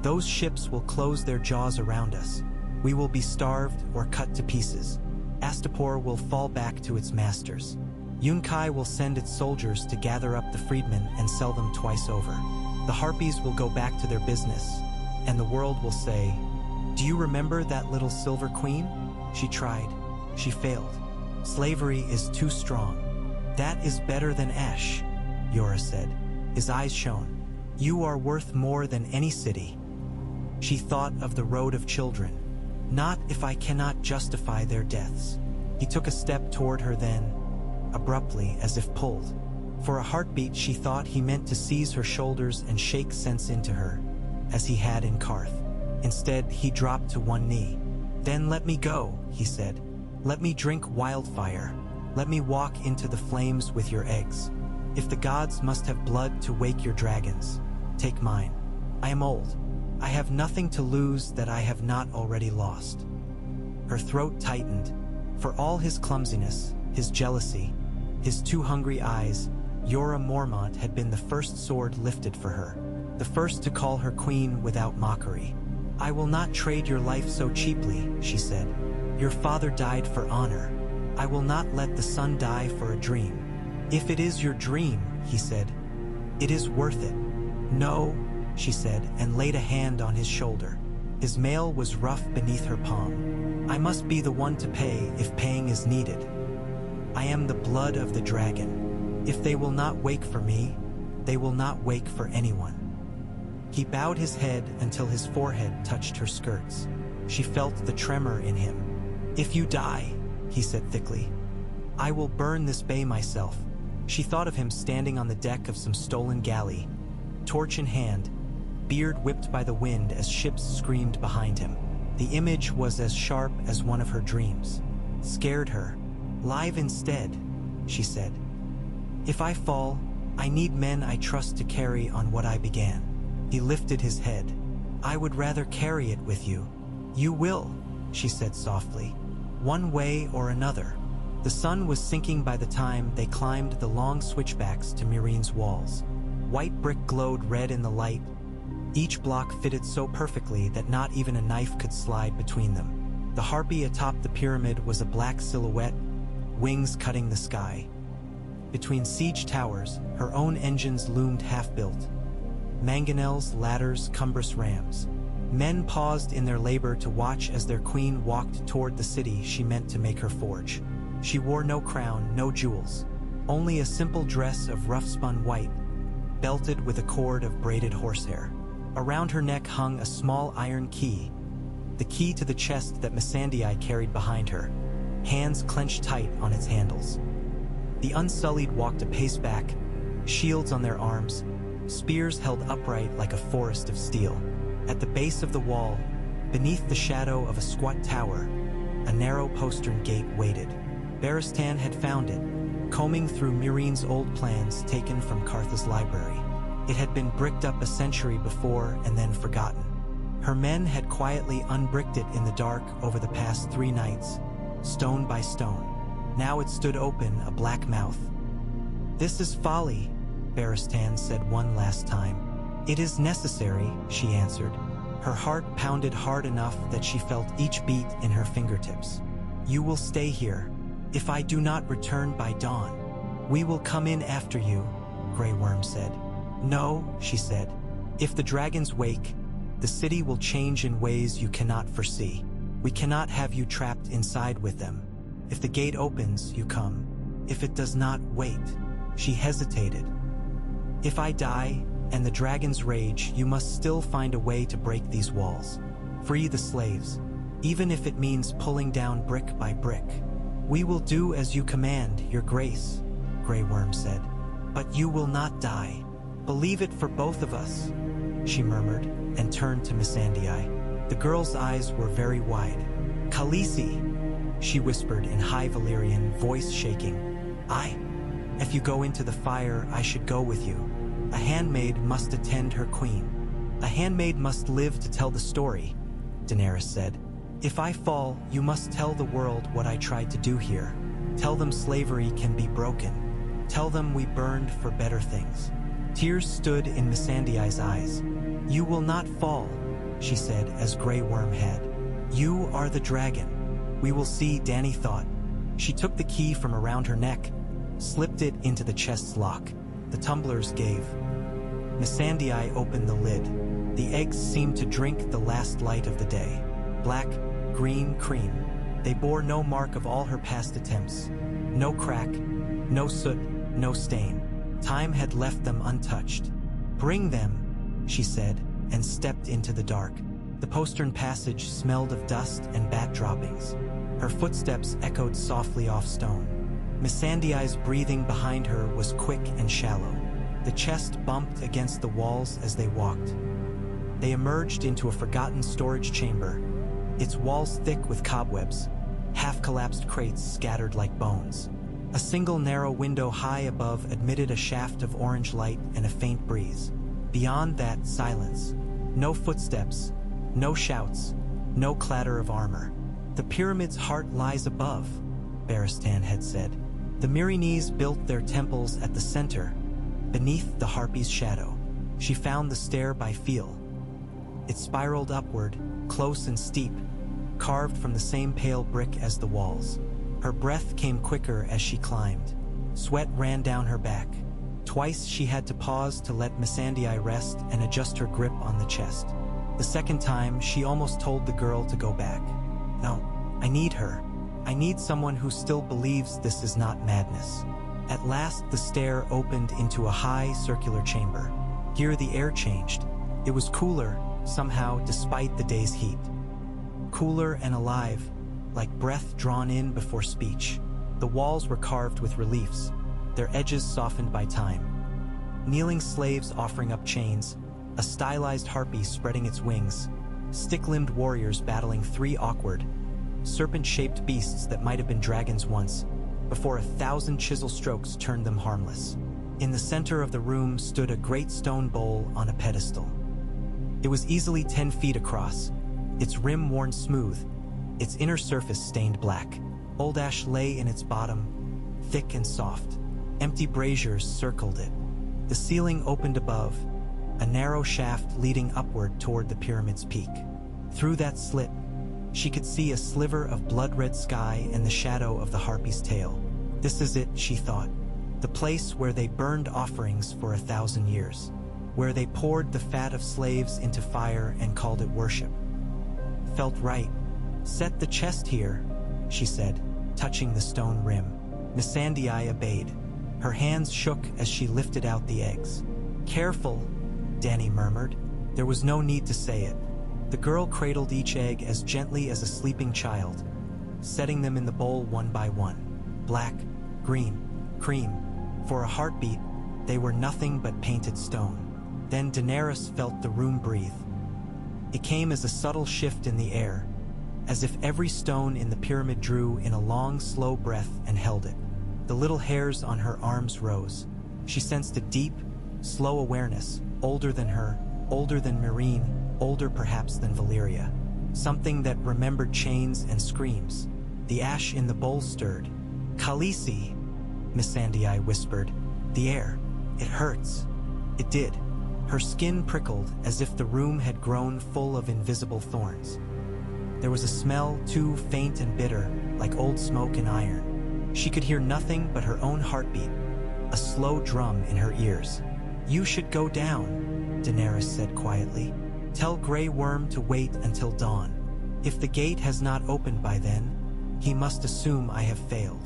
those ships will close their jaws around us. We will be starved or cut to pieces. Astapor will fall back to its masters. Yunkai will send its soldiers to gather up the freedmen and sell them twice over. The Harpies will go back to their business, and the world will say, do you remember that little Silver Queen? She tried. She failed. Slavery is too strong. That is better than Ash, Yora said. His eyes shone. You are worth more than any city. She thought of the road of children. Not if I cannot justify their deaths. He took a step toward her then, abruptly, as if pulled. For a heartbeat, she thought he meant to seize her shoulders and shake sense into her, as he had in Karth. Instead, he dropped to one knee. Then let me go, he said. Let me drink wildfire. Let me walk into the flames with your eggs. If the gods must have blood to wake your dragons, take mine. I am old. I have nothing to lose that I have not already lost. Her throat tightened. For all his clumsiness, his jealousy, his too hungry eyes, Jorah Mormont had been the first sword lifted for her, the first to call her queen without mockery. I will not trade your life so cheaply, she said. Your father died for honor. I will not let the sun die for a dream. If it is your dream, he said, it is worth it. No, she said, and laid a hand on his shoulder. His mail was rough beneath her palm. I must be the one to pay if paying is needed. I am the blood of the dragon. If they will not wake for me, they will not wake for anyone. He bowed his head until his forehead touched her skirts. She felt the tremor in him. If you die, he said thickly, I will burn this bay myself. She thought of him standing on the deck of some stolen galley, torch in hand, beard whipped by the wind as ships screamed behind him. The image was as sharp as one of her dreams. Scared her. Live instead, she said. If I fall, I need men I trust to carry on what I began. He lifted his head. I would rather carry it with you. You will, she said softly, one way or another. The sun was sinking by the time they climbed the long switchbacks to Meereen's walls. White brick glowed red in the light. Each block fitted so perfectly that not even a knife could slide between them. The harpy atop the pyramid was a black silhouette, wings cutting the sky. Between siege towers, her own engines loomed half-built. Mangonels, ladders, cumbrous rams. Men paused in their labor to watch as their queen walked toward the city she meant to make her forge. She wore no crown, no jewels, only a simple dress of rough-spun white, belted with a cord of braided horsehair. Around her neck hung a small iron key, the key to the chest that Missandei carried behind her, hands clenched tight on its handles. The Unsullied walked a pace back, shields on their arms, spears held upright like a forest of steel. At the base of the wall, beneath the shadow of a squat tower, a narrow postern gate waited. Barristan had found it, combing through Meereen's old plans taken from Kartha's library. It had been bricked up a century before and then forgotten. Her men had quietly unbricked it in the dark over the past 3 nights, stone by stone. Now it stood open, a black mouth. This is folly, Barristan said one last time. It is necessary, she answered. Her heart pounded hard enough that she felt each beat in her fingertips. You will stay here. If I do not return by dawn, we will come in after you, Grey Worm said. No, she said. If the dragons wake, the city will change in ways you cannot foresee. We cannot have you trapped inside with them. If the gate opens, you come. If it does not, wait. She hesitated. If I die, and the dragons rage, you must still find a way to break these walls. Free the slaves, even if it means pulling down brick by brick. We will do as you command, Your Grace, Grey Worm said. But you will not die. Believe it for both of us, she murmured, and turned to Missandei. The girl's eyes were very wide. Khaleesi, she whispered in High Valyrian, voice shaking. If you go into the fire, I should go with you. A handmaid must attend her queen. A handmaid must live to tell the story, Daenerys said. If I fall, you must tell the world what I tried to do here. Tell them slavery can be broken. Tell them we burned for better things. Tears stood in Missandei's eyes. You will not fall, she said as Grey Worm had. You are the dragon. We will see, Dany thought. She took the key from around her neck, slipped it into the chest's lock. The tumblers gave. Missandei opened the lid. The eggs seemed to drink the last light of the day. Black, green, cream. They bore no mark of all her past attempts. No crack, no soot, no stain. Time had left them untouched. Bring them, she said, and stepped into the dark. The postern passage smelled of dust and bat droppings. Her footsteps echoed softly off stone. Missandei's breathing behind her was quick and shallow. The chest bumped against the walls as they walked. They emerged into a forgotten storage chamber, its walls thick with cobwebs, half-collapsed crates scattered like bones. A single narrow window high above admitted a shaft of orange light and a faint breeze. Beyond that, silence. No footsteps, no shouts, no clatter of armor. The pyramid's heart lies above, Barristan had said. The Meereenese built their temples at the center, beneath the Harpy's shadow. She found the stair by feel. It spiraled upward, close and steep, carved from the same pale brick as the walls. Her breath came quicker as she climbed. Sweat ran down her back. Twice she had to pause to let Missandei rest and adjust her grip on the chest. The second time, she almost told the girl to go back. No, I need her. I need someone who still believes this is not madness. At last, the stair opened into a high, circular chamber. Here the air changed. It was cooler, somehow, despite the day's heat. Cooler and alive, like breath drawn in before speech. The walls were carved with reliefs, their edges softened by time. Kneeling slaves offering up chains, a stylized harpy spreading its wings, stick-limbed warriors battling three awkward, serpent-shaped beasts that might have been dragons once, before 1,000 chisel strokes turned them harmless. In the center of the room stood a great stone bowl on a pedestal. It was easily 10 feet across, its rim worn smooth, its inner surface stained black. Old ash lay in its bottom, thick and soft. Empty braziers circled it. The ceiling opened above, a narrow shaft leading upward toward the pyramid's peak. Through that slit, she could see a sliver of blood-red sky and the shadow of the harpy's tail. This is it, she thought. The place where they burned offerings for 1,000 years. Where they poured the fat of slaves into fire and called it worship. Felt right. Set the chest here, she said, touching the stone rim. Missandei obeyed. Her hands shook as she lifted out the eggs. Careful, Dany murmured. There was no need to say it. The girl cradled each egg as gently as a sleeping child, setting them in the bowl one by one. Black, green, cream. For a heartbeat, they were nothing but painted stone. Then Daenerys felt the room breathe. It came as a subtle shift in the air, as if every stone in the pyramid drew in a long, slow breath and held it. The little hairs on her arms rose. She sensed a deep, slow awareness, older than her, older than Meereen, older perhaps than Valyria. Something that remembered chains and screams. The ash in the bowl stirred. Khaleesi, Missandei whispered. The air. It hurts. It did. Her skin prickled as if the room had grown full of invisible thorns. There was a smell, too faint and bitter, like old smoke and iron. She could hear nothing but her own heartbeat, a slow drum in her ears. "You should go down," Daenerys said quietly. "Tell Grey Worm to wait until dawn. If the gate has not opened by then, he must assume I have failed."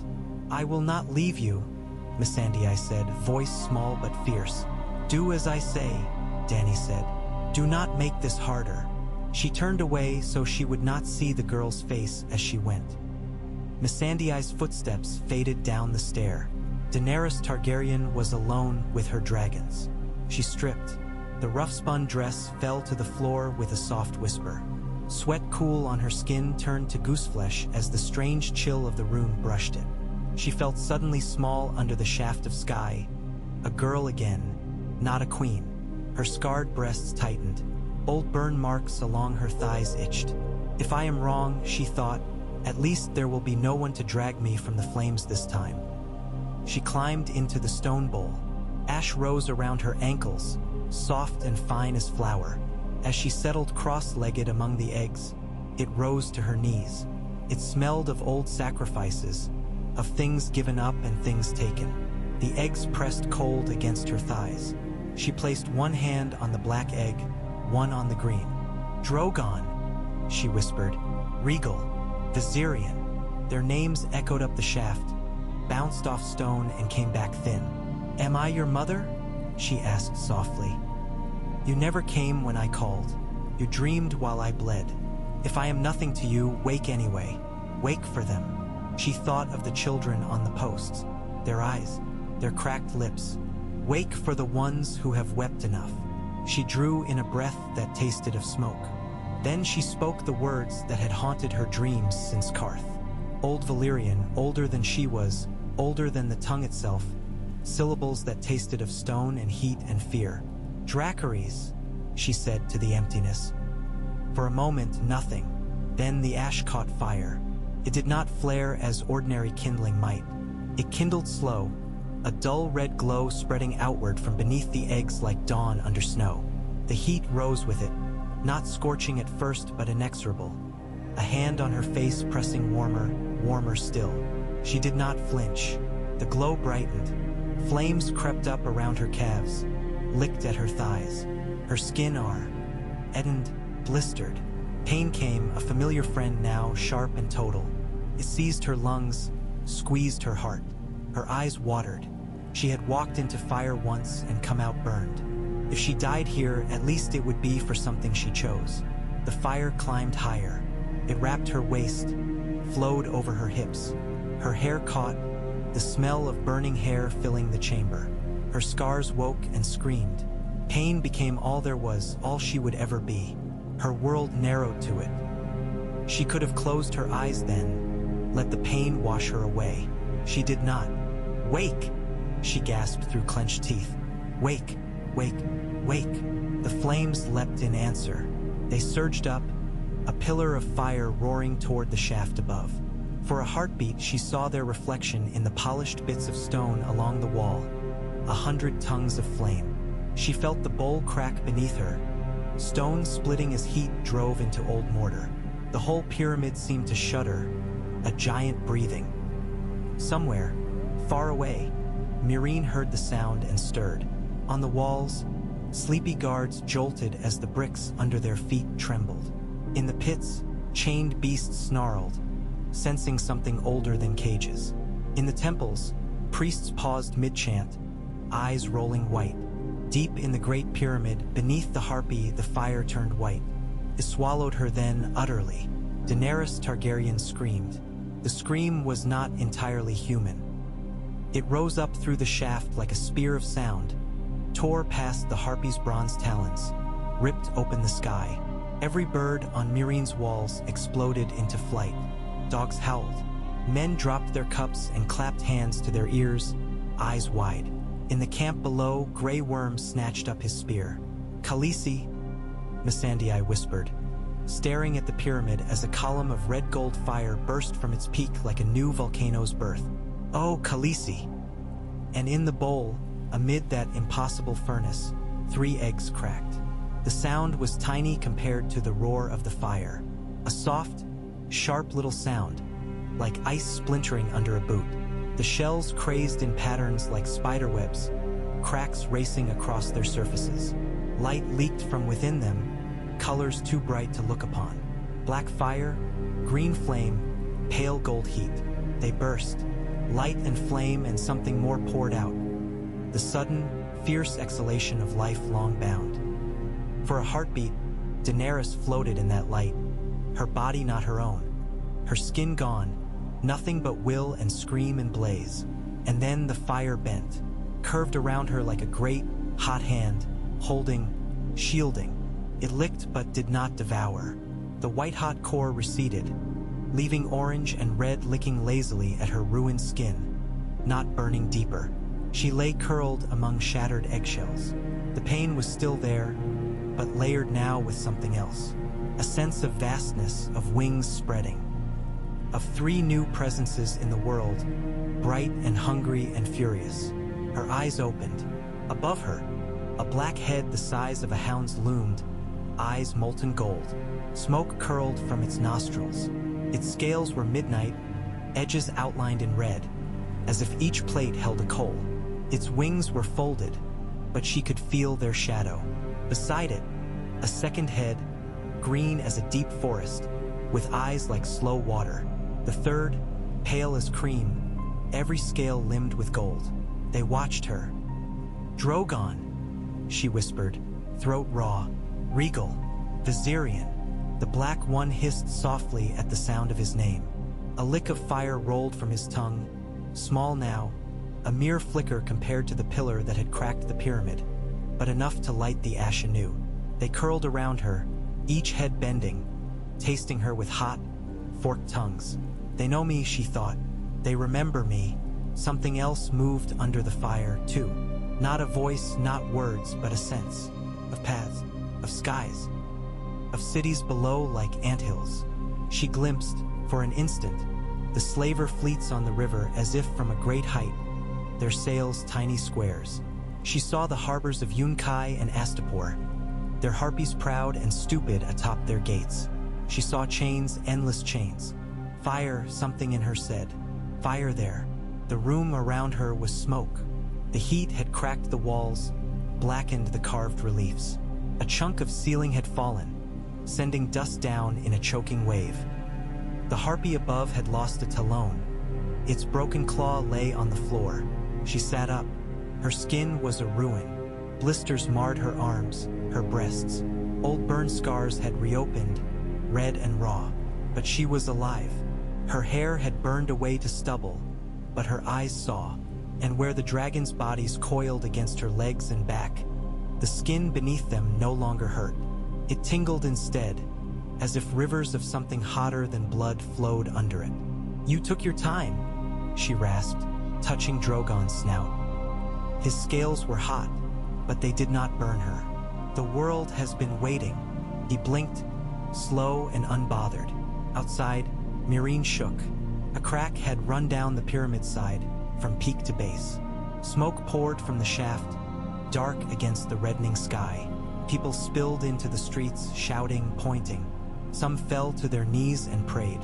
"I will not leave you," Missandei said, voice small but fierce. "Do as I say," Dany said. "Do not make this harder." She turned away so she would not see the girl's face as she went. Missandei's footsteps faded down the stair. Daenerys Targaryen was alone with her dragons. She stripped. The rough-spun dress fell to the floor with a soft whisper. Sweat cool on her skin turned to gooseflesh as the strange chill of the room brushed it. She felt suddenly small under the shaft of sky. A girl again, not a queen. Her scarred breasts tightened. Old burn marks along her thighs itched. "If I am wrong," she thought, "at least there will be no one to drag me from the flames this time." She climbed into the stone bowl. Ash rose around her ankles, soft and fine as flour. As she settled cross-legged among the eggs, it rose to her knees. It smelled of old sacrifices, of things given up and things taken. The eggs pressed cold against her thighs. She placed one hand on the black egg, one on the green. "Drogon," she whispered. "Regal, Viserion." Their names echoed up the shaft, bounced off stone and came back thin. "Am I your mother?" she asked softly. "You never came when I called. You dreamed while I bled. If I am nothing to you, wake anyway. Wake for them." She thought of the children on the posts, their eyes, their cracked lips. "Wake for the ones who have wept enough." She drew in a breath that tasted of smoke. Then she spoke the words that had haunted her dreams since Karth. Old Valyrian, older than she was, older than the tongue itself, syllables that tasted of stone and heat and fear. "Dracarys," she said to the emptiness. For a moment, nothing. Then the ash caught fire. It did not flare as ordinary kindling might. It kindled slow, a dull red glow spreading outward from beneath the eggs like dawn under snow. The heat rose with it, not scorching at first but inexorable. A hand on her face pressing warmer, warmer still. She did not flinch. The glow brightened. Flames crept up around her calves, licked at her thighs. Her skin eddened, blistered. Pain came, a familiar friend now, sharp and total. It seized her lungs, squeezed her heart. Her eyes watered. She had walked into fire once and come out burned. If she died here, at least it would be for something she chose. The fire climbed higher. It wrapped her waist, flowed over her hips. Her hair caught, the smell of burning hair filling the chamber. Her scars woke and screamed. Pain became all there was, all she would ever be. Her world narrowed to it. She could have closed her eyes then, let the pain wash her away. She did not. "Wake!" she gasped through clenched teeth. "Wake, wake, wake!" The flames leapt in answer. They surged up, a pillar of fire roaring toward the shaft above. For a heartbeat, she saw their reflection in the polished bits of stone along the wall, 100 tongues of flame. She felt the bowl crack beneath her, stone splitting as heat drove into old mortar. The whole pyramid seemed to shudder, a giant breathing. Somewhere, far away, Meereen heard the sound and stirred. On the walls, sleepy guards jolted as the bricks under their feet trembled. In the pits, chained beasts snarled, sensing something older than cages. In the temples, priests paused mid-chant, eyes rolling white. Deep in the Great Pyramid, beneath the harpy, the fire turned white. It swallowed her then, utterly. Daenerys Targaryen screamed. The scream was not entirely human. It rose up through the shaft like a spear of sound, tore past the harpy's bronze talons, ripped open the sky. Every bird on Meereen's walls exploded into flight. Dogs howled. Men dropped their cups and clapped hands to their ears, eyes wide. In the camp below, Grey Worm snatched up his spear. "Khaleesi," Missandei whispered, staring at the pyramid as a column of red gold fire burst from its peak like a new volcano's birth. "Oh, Khaleesi!" And in the bowl, Amid that impossible furnace, 3 eggs cracked. The sound was tiny compared to the roar of the fire. A soft, sharp little sound, like ice splintering under a boot. The shells crazed in patterns like spiderwebs, cracks racing across their surfaces. Light leaked from within them, colors too bright to look upon. Black fire, green flame, pale gold heat. They burst, light and flame, and something more poured out. The sudden, fierce exhalation of life long bound. For a heartbeat, Daenerys floated in that light, her body not her own. Her skin gone, nothing but will and scream and blaze. And then the fire bent, curved around her like a great, hot hand, holding, shielding. It licked but did not devour. The white-hot core receded, leaving orange and red licking lazily at her ruined skin, not burning deeper. She lay curled among shattered eggshells. The pain was still there, but layered now with something else. A sense of vastness, of wings spreading. Of 3 new presences in the world, bright and hungry and furious. Her eyes opened. Above her, a black head the size of a hound's loomed, eyes molten gold. Smoke curled from its nostrils. Its scales were midnight, edges outlined in red, as if each plate held a coal. Its wings were folded, but she could feel their shadow. Beside it, a second head, green as a deep forest, with eyes like slow water. The third, pale as cream, every scale limned with gold. They watched her. "Drogon," she whispered, throat raw. "Regal, Viserion." The black one hissed softly at the sound of his name. A lick of fire rolled from his tongue, small now, a mere flicker compared to the pillar that had cracked the pyramid, but enough to light the ash anew. They curled around her, each head bending, tasting her with hot, forked tongues. "They know me," she thought. "They remember me." Something else moved under the fire, too. Not a voice, not words, but a sense. Of paths, of skies, of cities below like anthills. She glimpsed, for an instant, the slaver fleets on the river as if from a great height, their sails tiny squares. She saw the harbors of Yunkai and Astapor, their harpies proud and stupid atop their gates. She saw chains, endless chains. Fire, something in her said. Fire there. The room around her was smoke. The heat had cracked the walls, blackened the carved reliefs. A chunk of ceiling had fallen, sending dust down in a choking wave. The harpy above had lost a talon. Its broken claw lay on the floor. She sat up. Her skin was a ruin. Blisters marred her arms, her breasts. Old burn scars had reopened, red and raw. But she was alive. Her hair had burned away to stubble, but her eyes saw, and where the dragon's bodies coiled against her legs and back, the skin beneath them no longer hurt. It tingled instead, as if rivers of something hotter than blood flowed under it. "You took your time," she rasped, touching Drogon's snout. His scales were hot, but they did not burn her. "The world has been waiting." He blinked, slow and unbothered. Outside, Meereen shook. A crack had run down the pyramid side, from peak to base. Smoke poured from the shaft, dark against the reddening sky. People spilled into the streets, shouting, pointing. Some fell to their knees and prayed.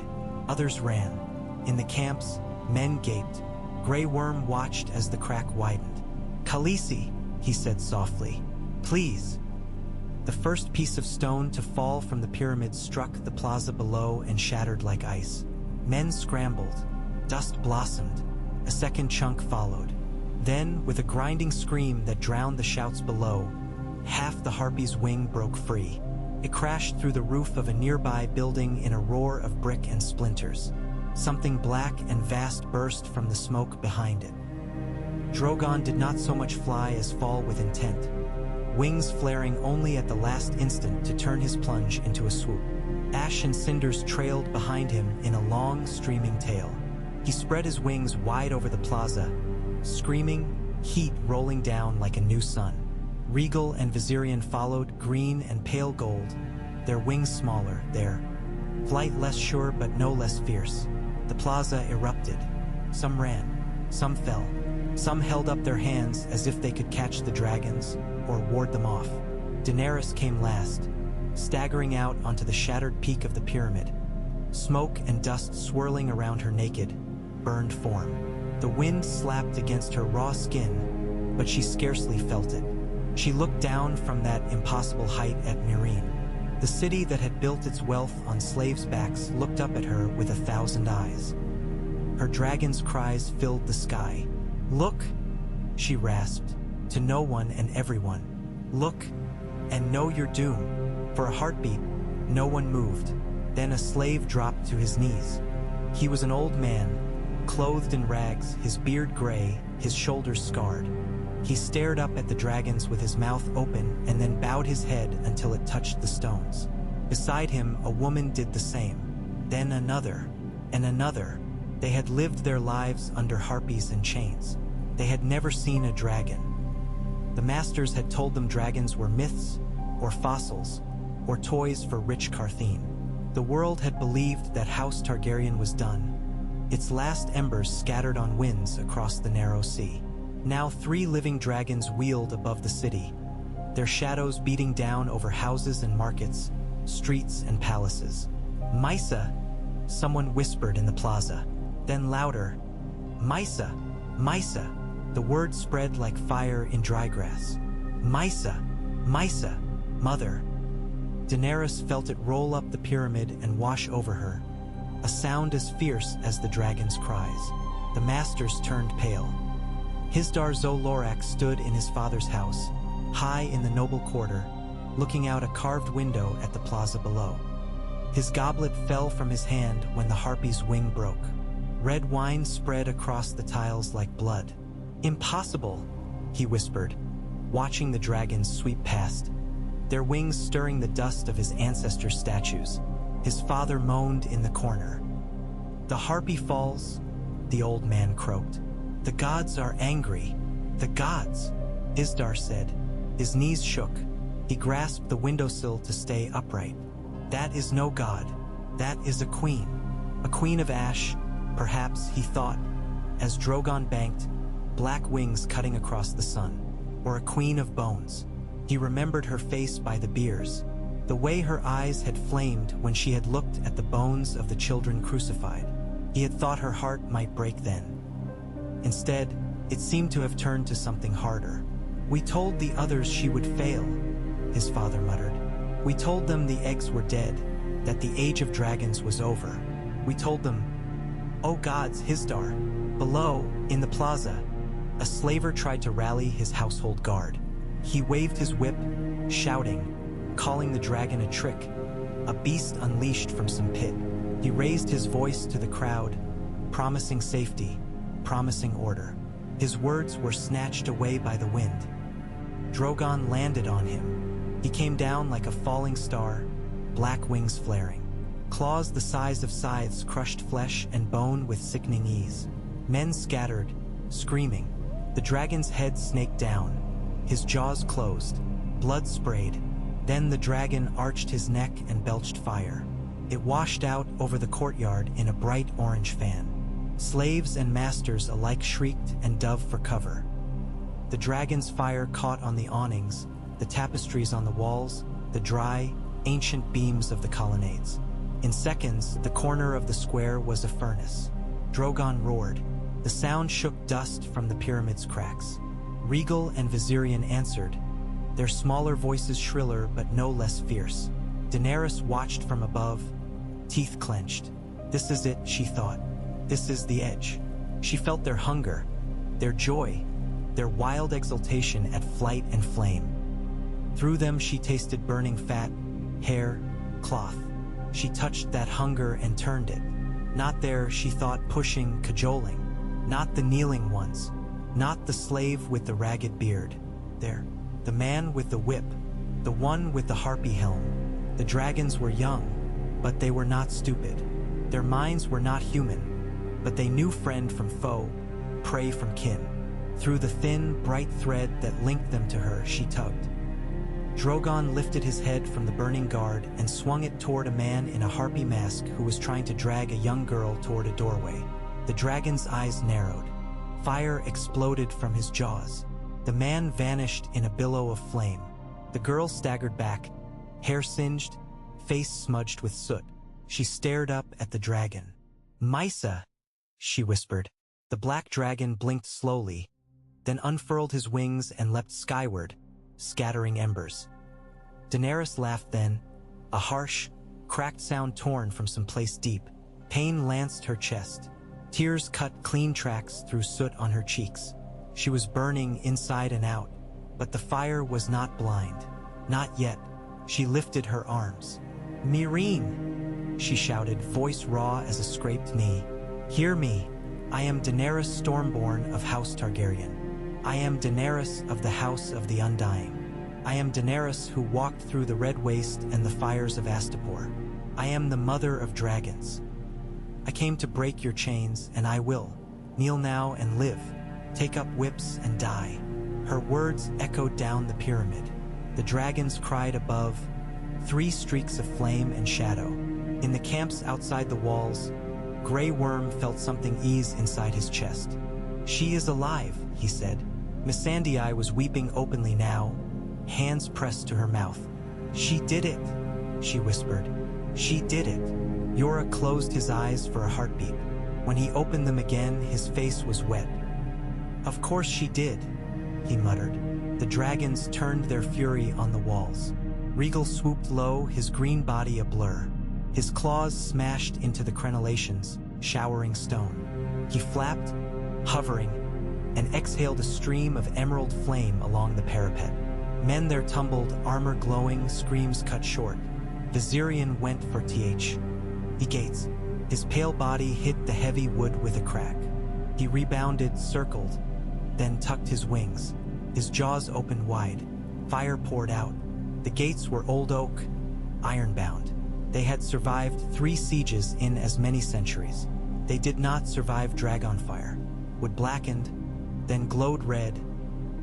Others ran. In the camps, men gaped. Grey Worm watched as the crack widened. "Khaleesi," he said softly, "please." The first piece of stone to fall from the pyramid struck the plaza below and shattered like ice. Men scrambled. Dust blossomed. A second chunk followed. Then, with a grinding scream that drowned the shouts below, half the harpy's wing broke free. It crashed through the roof of a nearby building in a roar of brick and splinters. Something black and vast burst from the smoke behind it. Drogon did not so much fly as fall with intent, wings flaring only at the last instant to turn his plunge into a swoop. Ash and cinders trailed behind him in a long, streaming tail. He spread his wings wide over the plaza, screaming, heat rolling down like a new sun. Regal and Viserion followed, green and pale gold, their wings smaller, their flight less sure but no less fierce. The plaza erupted. Some ran, some fell. Some held up their hands as if they could catch the dragons or ward them off. Daenerys came last, staggering out onto the shattered peak of the pyramid, smoke and dust swirling around her naked, burned form. The wind slapped against her raw skin, but she scarcely felt it. She looked down from that impossible height at Meereen. The city that had built its wealth on slaves' backs looked up at her with 1,000 eyes. Her dragon's cries filled the sky. "Look," she rasped, to no one and everyone. "Look, and know your doom." For a heartbeat, no one moved. Then a slave dropped to his knees. He was an old man, clothed in rags, his beard gray, his shoulders scarred. He stared up at the dragons with his mouth open and then bowed his head until it touched the stones. Beside him, a woman did the same. Then another, and another. They had lived their lives under harpies and chains. They had never seen a dragon. The masters had told them dragons were myths, or fossils, or toys for rich Carthene. The world had believed that House Targaryen was done, its last embers scattered on winds across the narrow sea. Now 3 living dragons wheeled above the city, their shadows beating down over houses and markets, streets and palaces. "Mysa," someone whispered in the plaza. Then louder, "Mysa, Mysa." The word spread like fire in dry grass. "Mysa, Mysa, mother." Daenerys felt it roll up the pyramid and wash over her, a sound as fierce as the dragon's cries. The masters turned pale. Hizdar zo Lorak stood in his father's house, high in the noble quarter, looking out a carved window at the plaza below. His goblet fell from his hand when the harpy's wing broke. Red wine spread across the tiles like blood. "Impossible," he whispered, watching the dragons sweep past, their wings stirring the dust of his ancestors' statues. His father moaned in the corner. "The harpy falls," the old man croaked. "The gods are angry. The gods," Hizdar said. His knees shook. He grasped the windowsill to stay upright. "That is no god. That is a queen. A queen of ash, perhaps," he thought, as Drogon banked, black wings cutting across the sun. Or a queen of bones. He remembered her face by the biers, the way her eyes had flamed when she had looked at the bones of the children crucified. He had thought her heart might break then. Instead, it seemed to have turned to something harder. "We told the others she would fail," his father muttered. "We told them the eggs were dead, that the age of dragons was over. We told them..." "Oh gods, Hizdar!" Below, in the plaza, a slaver tried to rally his household guard. He waved his whip, shouting, calling the dragon a trick, a beast unleashed from some pit. He raised his voice to the crowd, promising safety, promising order. His words were snatched away by the wind. Drogon landed on him. He came down like a falling star, black wings flaring. Claws the size of scythes crushed flesh and bone with sickening ease. Men scattered, screaming. The dragon's head snaked down, his jaws closed, blood sprayed. Then the dragon arched his neck and belched fire. It washed out over the courtyard in a bright orange fan. Slaves and masters alike shrieked and dove for cover. The dragon's fire caught on the awnings, the tapestries on the walls, the dry, ancient beams of the colonnades. In seconds, the corner of the square was a furnace. Drogon roared. The sound shook dust from the pyramid's cracks. Regal and Viserion answered, their smaller voices shriller but no less fierce. Daenerys watched from above, teeth clenched. This is it, she thought. This is the edge. She felt their hunger, their joy, their wild exultation at flight and flame. Through them she tasted burning fat, hair, cloth. She touched that hunger and turned it. Not there, she thought, pushing, cajoling. Not the kneeling ones. Not the slave with the ragged beard. There, the man with the whip. The one with the harpy helm. The dragons were young, but they were not stupid. Their minds were not human, but they knew friend from foe, prey from kin. Through the thin, bright thread that linked them to her, she tugged. Drogon lifted his head from the burning guard and swung it toward a man in a harpy mask who was trying to drag a young girl toward a doorway. The dragon's eyes narrowed. Fire exploded from his jaws. The man vanished in a billow of flame. The girl staggered back, hair singed, face smudged with soot. She stared up at the dragon. "Mysa," she whispered. The black dragon blinked slowly, then unfurled his wings and leapt skyward, scattering embers. Daenerys laughed then, a harsh, cracked sound torn from someplace deep. Pain lanced her chest. Tears cut clean tracks through soot on her cheeks. She was burning inside and out, but the fire was not blind. Not yet. She lifted her arms. "Meereen," she shouted, voice raw as a scraped knee. "Hear me. I am Daenerys Stormborn of House Targaryen. I am Daenerys of the House of the Undying. I am Daenerys who walked through the Red Waste and the fires of Astapor. I am the mother of dragons. I came to break your chains, and I will. Kneel now and live. Take up whips and die." Her words echoed down the pyramid. The dragons cried above, 3 streaks of flame and shadow. In the camps outside the walls, Grey Worm felt something ease inside his chest. "She is alive," he said. Missandei was weeping openly now, hands pressed to her mouth. "She did it," she whispered. "She did it." Yora closed his eyes for a heartbeat. When he opened them again, his face was wet. "Of course she did," he muttered. The dragons turned their fury on the walls. Regal swooped low, his green body a blur. His claws smashed into the crenellations, showering stone. He flapped, hovering, and exhaled a stream of emerald flame along the parapet. Men there tumbled, armor glowing, screams cut short. Viserion went for Th. Gates. His pale body hit the heavy wood with a crack. He rebounded, circled, then tucked his wings. His jaws opened wide. Fire poured out. The gates were old oak, ironbound. They had survived 3 sieges in as many centuries. They did not survive dragon fire. Wood blackened, then glowed red,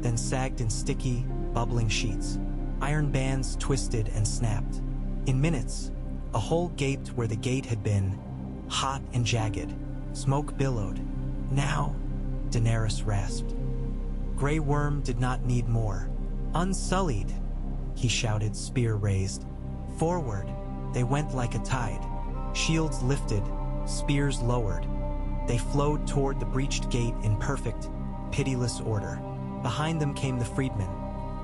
then sagged in sticky, bubbling sheets. Iron bands twisted and snapped. In minutes, a hole gaped where the gate had been, hot and jagged. Smoke billowed. "Now," Daenerys rasped. Grey Worm did not need more. "Unsullied," he shouted, spear raised. Forward, they went like a tide. Shields lifted, spears lowered. They flowed toward the breached gate in perfect, pitiless order. Behind them came the freedmen,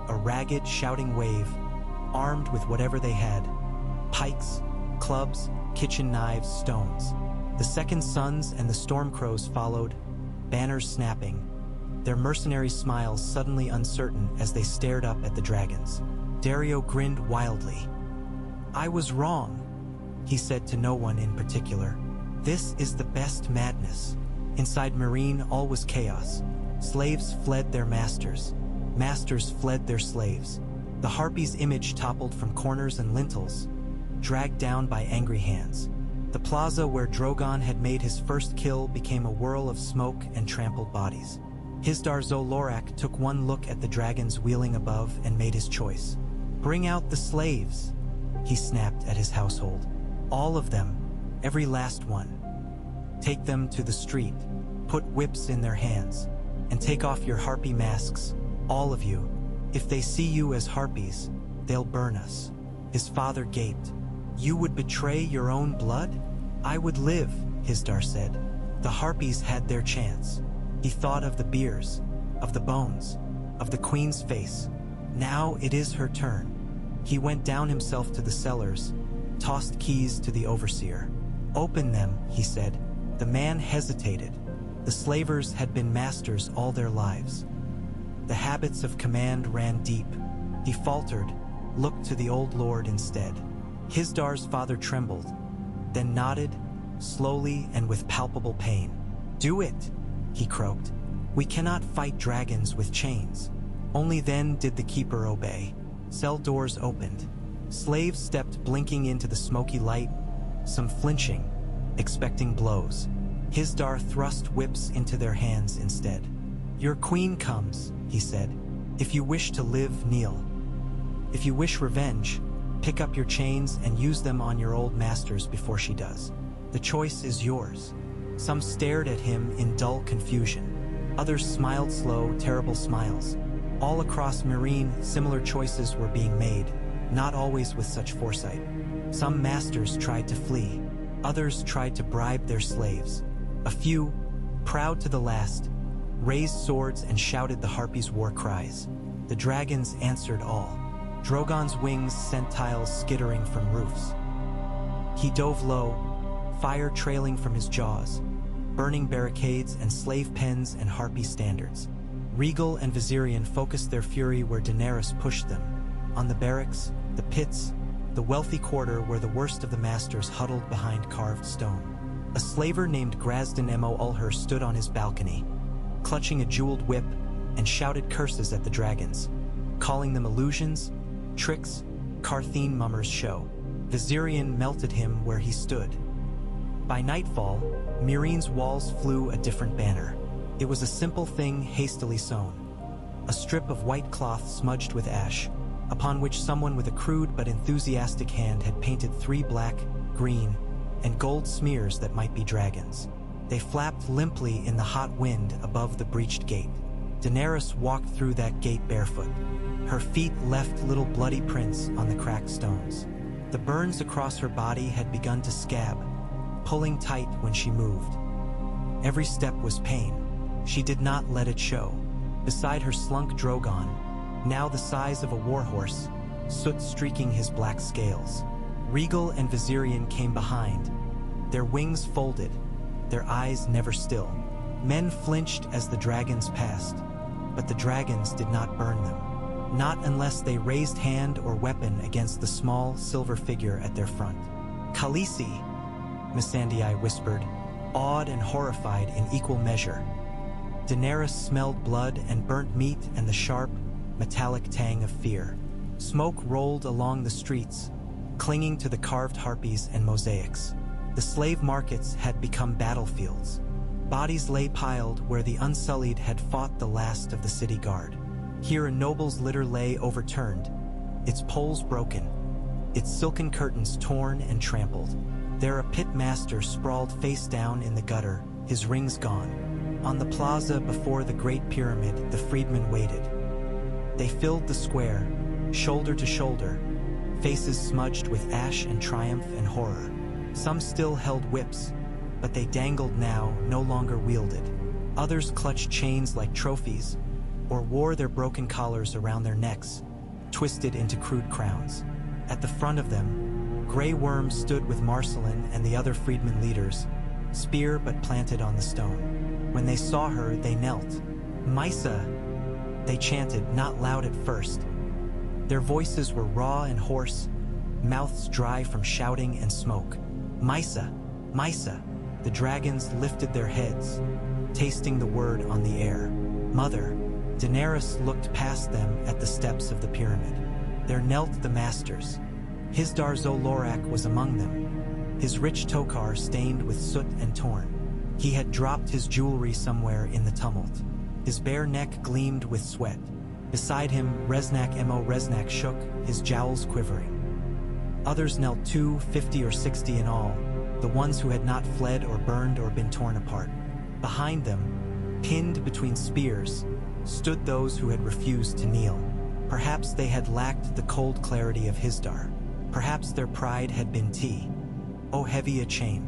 a ragged, shouting wave, armed with whatever they had. Pikes, clubs, kitchen knives, stones. The Second Sons and the Stormcrows followed, banners snapping, their mercenary smiles suddenly uncertain as they stared up at the dragons. Dario grinned wildly. "I was wrong," he said to no one in particular. "This is the best madness." Inside Meereen, all was chaos. Slaves fled their masters. Masters fled their slaves. The Harpy's image toppled from corners and lintels, dragged down by angry hands. The plaza where Drogon had made his first kill became a whirl of smoke and trampled bodies. Hisdar zo Lorak took one look at the dragons wheeling above and made his choice. "Bring out the slaves," he snapped at his household. "All of them, every last one. Take them to the street, put whips in their hands, and take off your harpy masks, all of you. If they see you as harpies, they'll burn us." His father gaped. "You would betray your own blood?" "I would live," Hisdar said. "The harpies had their chance." He thought of the beers, of the bones, of the queen's face. Now it is her turn. He went down himself to the cellars, tossed keys to the overseer. "Open them," he said. The man hesitated. The slavers had been masters all their lives. The habits of command ran deep. He faltered, looked to the old lord instead. Hisdar's father trembled, then nodded, slowly and with palpable pain. "Do it," he croaked. "We cannot fight dragons with chains." Only then did the keeper obey. Cell doors opened. Slaves stepped blinking into the smoky light, some flinching, expecting blows. Hisdar thrust whips into their hands instead. "Your queen comes," he said. "If you wish to live, kneel. If you wish revenge, pick up your chains and use them on your old masters before she does. The choice is yours." Some stared at him in dull confusion. Others smiled slow, terrible smiles. All across Meereen, similar choices were being made, not always with such foresight. Some masters tried to flee. Others tried to bribe their slaves. A few, proud to the last, raised swords and shouted the Harpies' war cries. The dragons answered all. Drogon's wings sent tiles skittering from roofs. He dove low, fire trailing from his jaws, burning barricades and slave pens and Harpy standards. Rhaegal and Viserion focused their fury where Daenerys pushed them, on the barracks, the pits, the wealthy quarter where the worst of the masters huddled behind carved stone. A slaver named Grasden Mo Ulher stood on his balcony, clutching a jeweled whip, and shouted curses at the dragons, calling them illusions, tricks, Carthene mummers show. Viserion melted him where he stood. By nightfall, Meereen's walls flew a different banner. It was a simple thing hastily sewn, a strip of white cloth smudged with ash, upon which someone with a crude but enthusiastic hand had painted 3 black, green, and gold smears that might be dragons. They flapped limply in the hot wind above the breached gate. Daenerys walked through that gate barefoot. Her feet left little bloody prints on the cracked stones. The burns across her body had begun to scab, pulling tight when she moved. Every step was pain. She did not let it show. Beside her slunk Drogon, now the size of a warhorse, soot streaking his black scales. Rhaegal and Viserion came behind, their wings folded, their eyes never still. Men flinched as the dragons passed, but the dragons did not burn them. Not unless they raised hand or weapon against the small, silver figure at their front. "Khaleesi," Missandei whispered, awed and horrified in equal measure. Daenerys smelled blood and burnt meat and the sharp, metallic tang of fear. Smoke rolled along the streets, clinging to the carved harpies and mosaics. The slave markets had become battlefields. Bodies lay piled where the Unsullied had fought the last of the city guard. Here a noble's litter lay overturned, its poles broken, its silken curtains torn and trampled. There a pit master sprawled face down in the gutter, his rings gone. On the plaza before the Great Pyramid, the freedmen waited. They filled the square, shoulder to shoulder, faces smudged with ash and triumph and horror. Some still held whips, but they dangled now, no longer wielded. Others clutched chains like trophies, or wore their broken collars around their necks, twisted into crude crowns. At the front of them, Grey Worm stood with Marcellin and the other freedmen leaders, spear but planted on the stone. When they saw her, they knelt. "Mysa," they chanted, not loud at first. Their voices were raw and hoarse, mouths dry from shouting and smoke. "Mysa, Mysa." The dragons lifted their heads, tasting the word on the air. "Mother." Daenerys looked past them at the steps of the pyramid. There knelt the masters. Hisdar zo Lorak was among them, his rich tokar stained with soot and torn. He had dropped his jewelry somewhere in the tumult. His bare neck gleamed with sweat. Beside him, Resnak Mo Resnak shook, his jowls quivering. Others knelt 2, 50 or 60 in all, the ones who had not fled or burned or been torn apart. Behind them, pinned between spears, stood those who had refused to kneel. Perhaps they had lacked the cold clarity of Hisdar. Perhaps their pride had been tea. Oh, heavy a chain.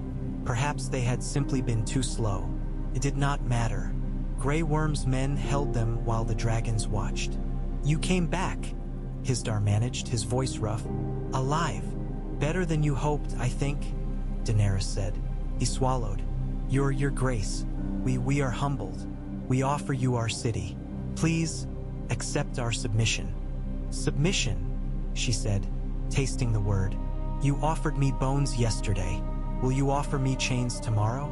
Perhaps they had simply been too slow. It did not matter. Grey Worm's men held them while the dragons watched. "You came back," Hisdar managed, his voice rough. "Alive. Better than you hoped, I think," Daenerys said. He swallowed. Your grace. We are humbled. We offer you our city. Please, accept our submission." "Submission," she said, tasting the word. "You offered me bones yesterday. Will you offer me chains tomorrow?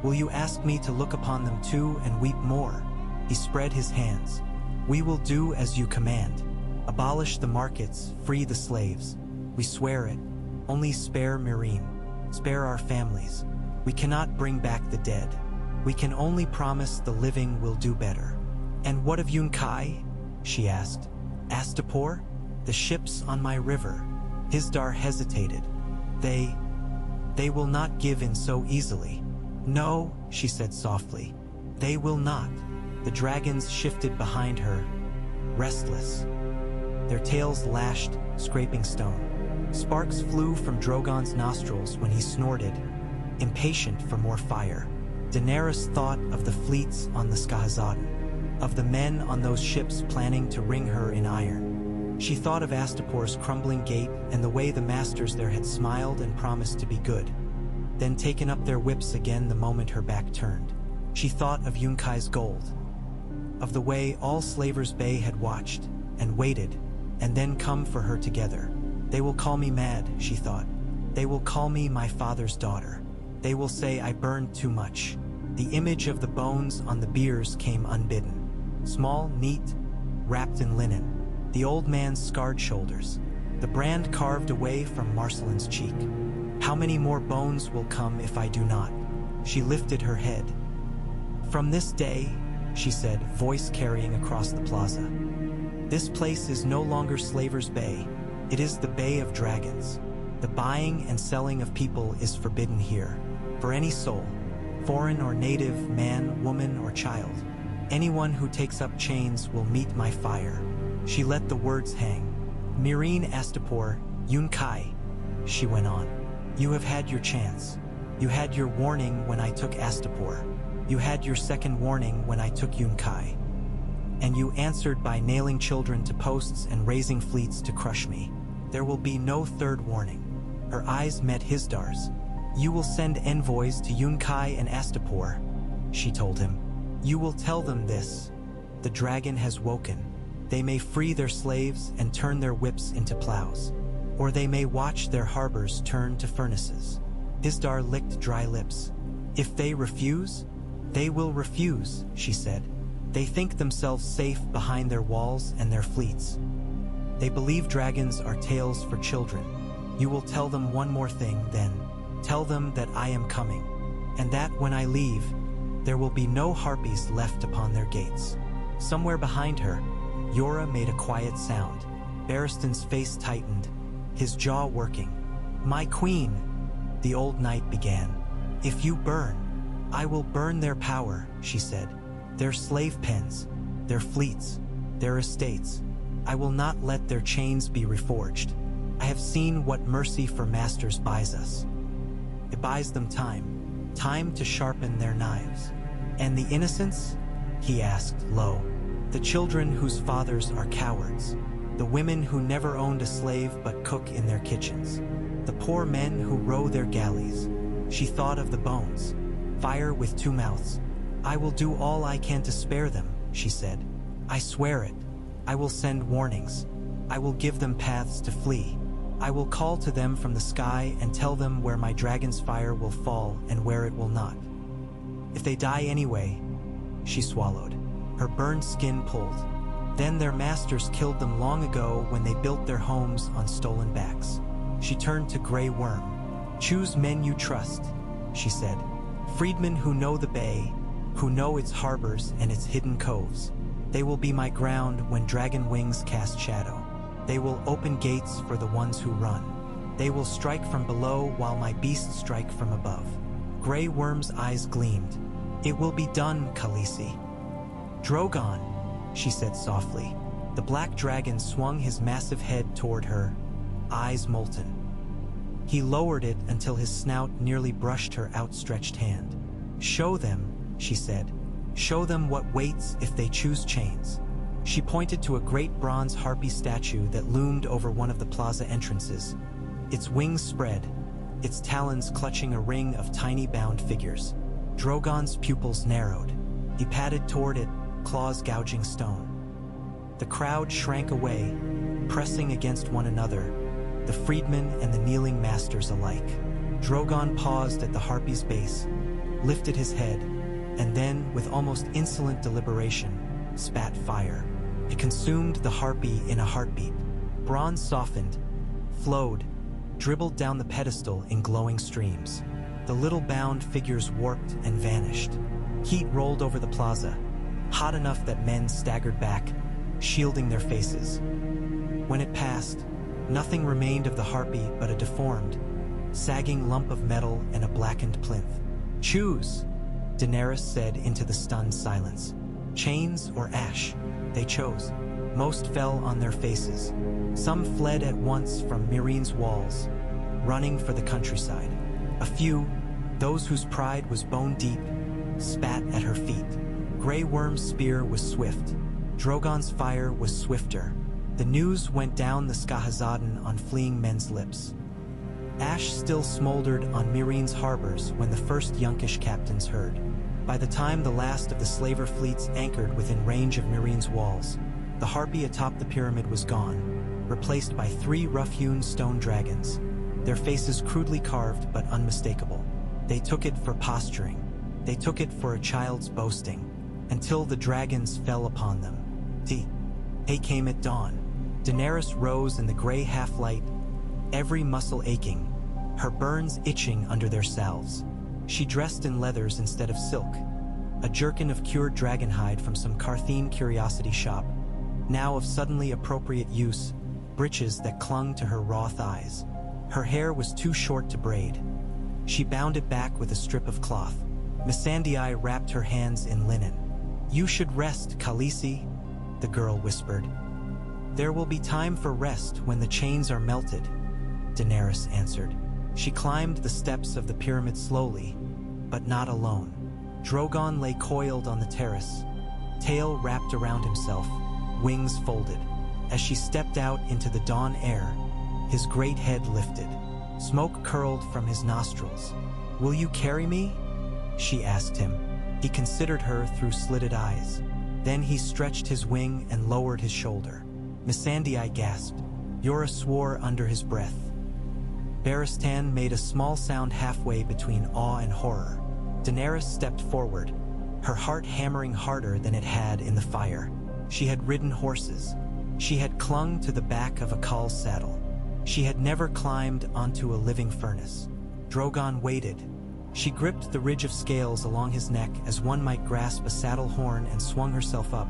Will you ask me to look upon them too and weep more?" He spread his hands. "We will do as you command. Abolish the markets, free the slaves. We swear it. Only spare Meereen. Spare our families. We cannot bring back the dead. We can only promise the living will do better." "And what of Yunkai?" she asked. "Astapor? The ships on my river." Hisdar hesitated. They will not give in so easily." "No," she said softly. They will not. The dragons shifted behind her, restless. Their tails lashed, scraping stone. Sparks flew from Drogon's nostrils when he snorted, impatient for more fire. Daenerys thought of the fleets on the Skahazaden, of the men on those ships planning to ring her in iron. She thought of Astapor's crumbling gate and the way the masters there had smiled and promised to be good, then taken up their whips again the moment her back turned. She thought of Yunkai's gold, of the way all Slavers Bay had watched and waited and then come for her together. They will call me mad, she thought. They will call me my father's daughter. They will say I burned too much. The image of the bones on the biers came unbidden. Small, neat, wrapped in linen. The old man's scarred shoulders. The brand carved away from Marcelin's cheek. How many more bones will come if I do not? She lifted her head. From this day, she said, voice carrying across the plaza. This place is no longer Slavers Bay. It is the Bay of Dragons. The buying and selling of people is forbidden here. For any soul, foreign or native, man, woman, or child, anyone who takes up chains will meet my fire. She let the words hang. Meereen Astapor, Yunkai, she went on. You have had your chance. You had your warning when I took Astapor. You had your second warning when I took Yunkai. And you answered by nailing children to posts and raising fleets to crush me. There will be no third warning. Her eyes met Hisdar's. You will send envoys to Yunkai and Astapor, she told him. You will tell them this. The dragon has woken. They may free their slaves and turn their whips into plows, or they may watch their harbors turn to furnaces. Hisdar licked dry lips. If they refuse, they will refuse, she said. They think themselves safe behind their walls and their fleets. They believe dragons are tales for children. You will tell them one more thing, then. Tell them that I am coming, and that when I leave, there will be no harpies left upon their gates. Somewhere behind her, Yora made a quiet sound. Barristan's face tightened, his jaw working. My queen, the old knight began. If you burn, I will burn their power, she said. Their slave pens, their fleets, their estates. I will not let their chains be reforged. I have seen what mercy for masters buys us. It buys them time, time to sharpen their knives. And the innocents? He asked low. The children whose fathers are cowards. The women who never owned a slave but cook in their kitchens. The poor men who row their galleys. She thought of the bones. Fire with two mouths. I will do all I can to spare them, she said. I swear it. I will send warnings. I will give them paths to flee. I will call to them from the sky and tell them where my dragon's fire will fall and where it will not. If they die anyway, she swallowed. Her burned skin pulled. Then their masters killed them long ago when they built their homes on stolen backs. She turned to Grey Worm. Choose men you trust, she said. Freedmen who know the bay, who know its harbors and its hidden coves. They will be my ground when dragon wings cast shadow. They will open gates for the ones who run. They will strike from below while my beasts strike from above. Grey Worm's eyes gleamed. It will be done, Khaleesi. Drogon, she said softly. The black dragon swung his massive head toward her, eyes molten. He lowered it until his snout nearly brushed her outstretched hand. Show them, she said. Show them what waits if they choose chains. She pointed to a great bronze harpy statue that loomed over one of the plaza entrances. Its wings spread, its talons clutching a ring of tiny bound figures. Drogon's pupils narrowed. He padded toward it, claws gouging stone. The crowd shrank away, pressing against one another, the freedmen and the kneeling masters alike. Drogon paused at the harpy's base, lifted his head, and then, with almost insolent deliberation, spat fire. It consumed the harpy in a heartbeat. Bronze softened, flowed, dribbled down the pedestal in glowing streams. The little bound figures warped and vanished. Heat rolled over the plaza, hot enough that men staggered back, shielding their faces. When it passed, nothing remained of the harpy but a deformed, sagging lump of metal and a blackened plinth. Choose, Daenerys said into the stunned silence. Chains or ash? They chose. Most fell on their faces. Some fled at once from Meereen's walls, running for the countryside. A few, those whose pride was bone deep, spat at her feet. Grey Worm's spear was swift. Drogon's fire was swifter. The news went down the Skahazaden on fleeing men's lips. Ash still smoldered on Meereen's harbors when the first Yunkish captains heard. By the time the last of the slaver fleets anchored within range of Meereen's walls, the harpy atop the pyramid was gone, replaced by 3 rough-hewn stone dragons, their faces crudely carved but unmistakable. They took it for posturing. They took it for a child's boasting, until the dragons fell upon them. Day came at dawn. Daenerys rose in the gray half-light, every muscle aching, her burns itching under their salves. She dressed in leathers instead of silk, a jerkin of cured dragonhide from some Carthene curiosity shop, now of suddenly appropriate use, breeches that clung to her raw thighs. Her hair was too short to braid. She bound it back with a strip of cloth. Missandei wrapped her hands in linen. "You should rest, Khaleesi," the girl whispered. "There will be time for rest when the chains are melted," Daenerys answered. She climbed the steps of the pyramid slowly, but not alone. Drogon lay coiled on the terrace, tail wrapped around himself, wings folded. As she stepped out into the dawn air, his great head lifted. Smoke curled from his nostrils. "Will you carry me?" she asked him. He considered her through slitted eyes. Then he stretched his wing and lowered his shoulder. Missandei gasped. Yora swore under his breath. Barristan made a small sound halfway between awe and horror. Daenerys stepped forward, her heart hammering harder than it had in the fire. She had ridden horses. She had clung to the back of a Khal's saddle. She had never climbed onto a living furnace. Drogon waited. She gripped the ridge of scales along his neck as one might grasp a saddle horn and swung herself up,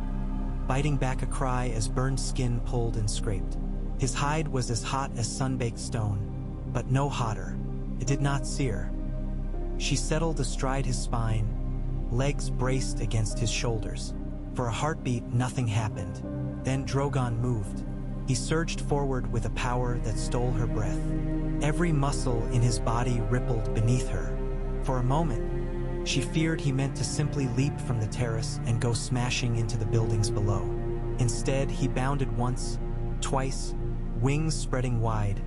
biting back a cry as burned skin pulled and scraped. His hide was as hot as sun-baked stone, but no hotter. It did not sear. She settled astride his spine, legs braced against his shoulders. For a heartbeat, nothing happened. Then Drogon moved. He surged forward with a power that stole her breath. Every muscle in his body rippled beneath her. For a moment, she feared he meant to simply leap from the terrace and go smashing into the buildings below. Instead, he bounded once, twice, wings spreading wide,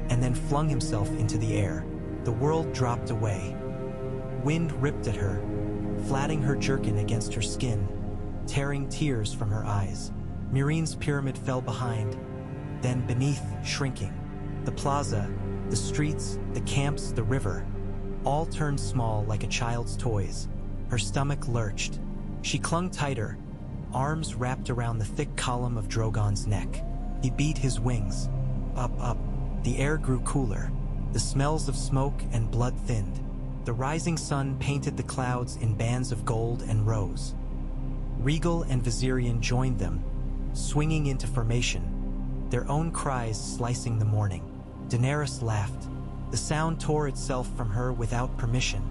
and then flung himself into the air. The world dropped away. Wind ripped at her, flatting her jerkin against her skin, tearing tears from her eyes. Meereen's pyramid fell behind, then beneath, shrinking. The plaza, the streets, the camps, the river, all turned small like a child's toys. Her stomach lurched. She clung tighter, arms wrapped around the thick column of Drogon's neck. He beat his wings. Up, up. The air grew cooler. The smells of smoke and blood thinned. The rising sun painted the clouds in bands of gold and rose. Regal and Viserion joined them, swinging into formation, their own cries slicing the morning. Daenerys laughed. The sound tore itself from her without permission,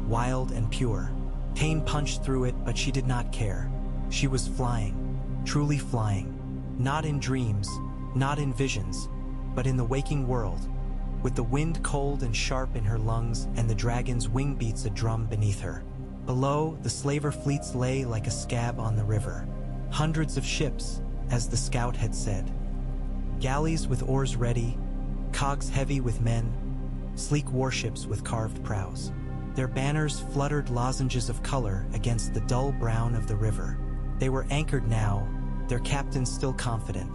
wild and pure. Pain punched through it, but she did not care. She was flying, truly flying. Not in dreams, not in visions, but in the waking world, with the wind cold and sharp in her lungs and the dragon's wing beats a drum beneath her. Below, the slaver fleets lay like a scab on the river. Hundreds of ships, as the scout had said. Galleys with oars ready, cogs heavy with men, sleek warships with carved prows. Their banners fluttered lozenges of color against the dull brown of the river. They were anchored now, their captains still confident,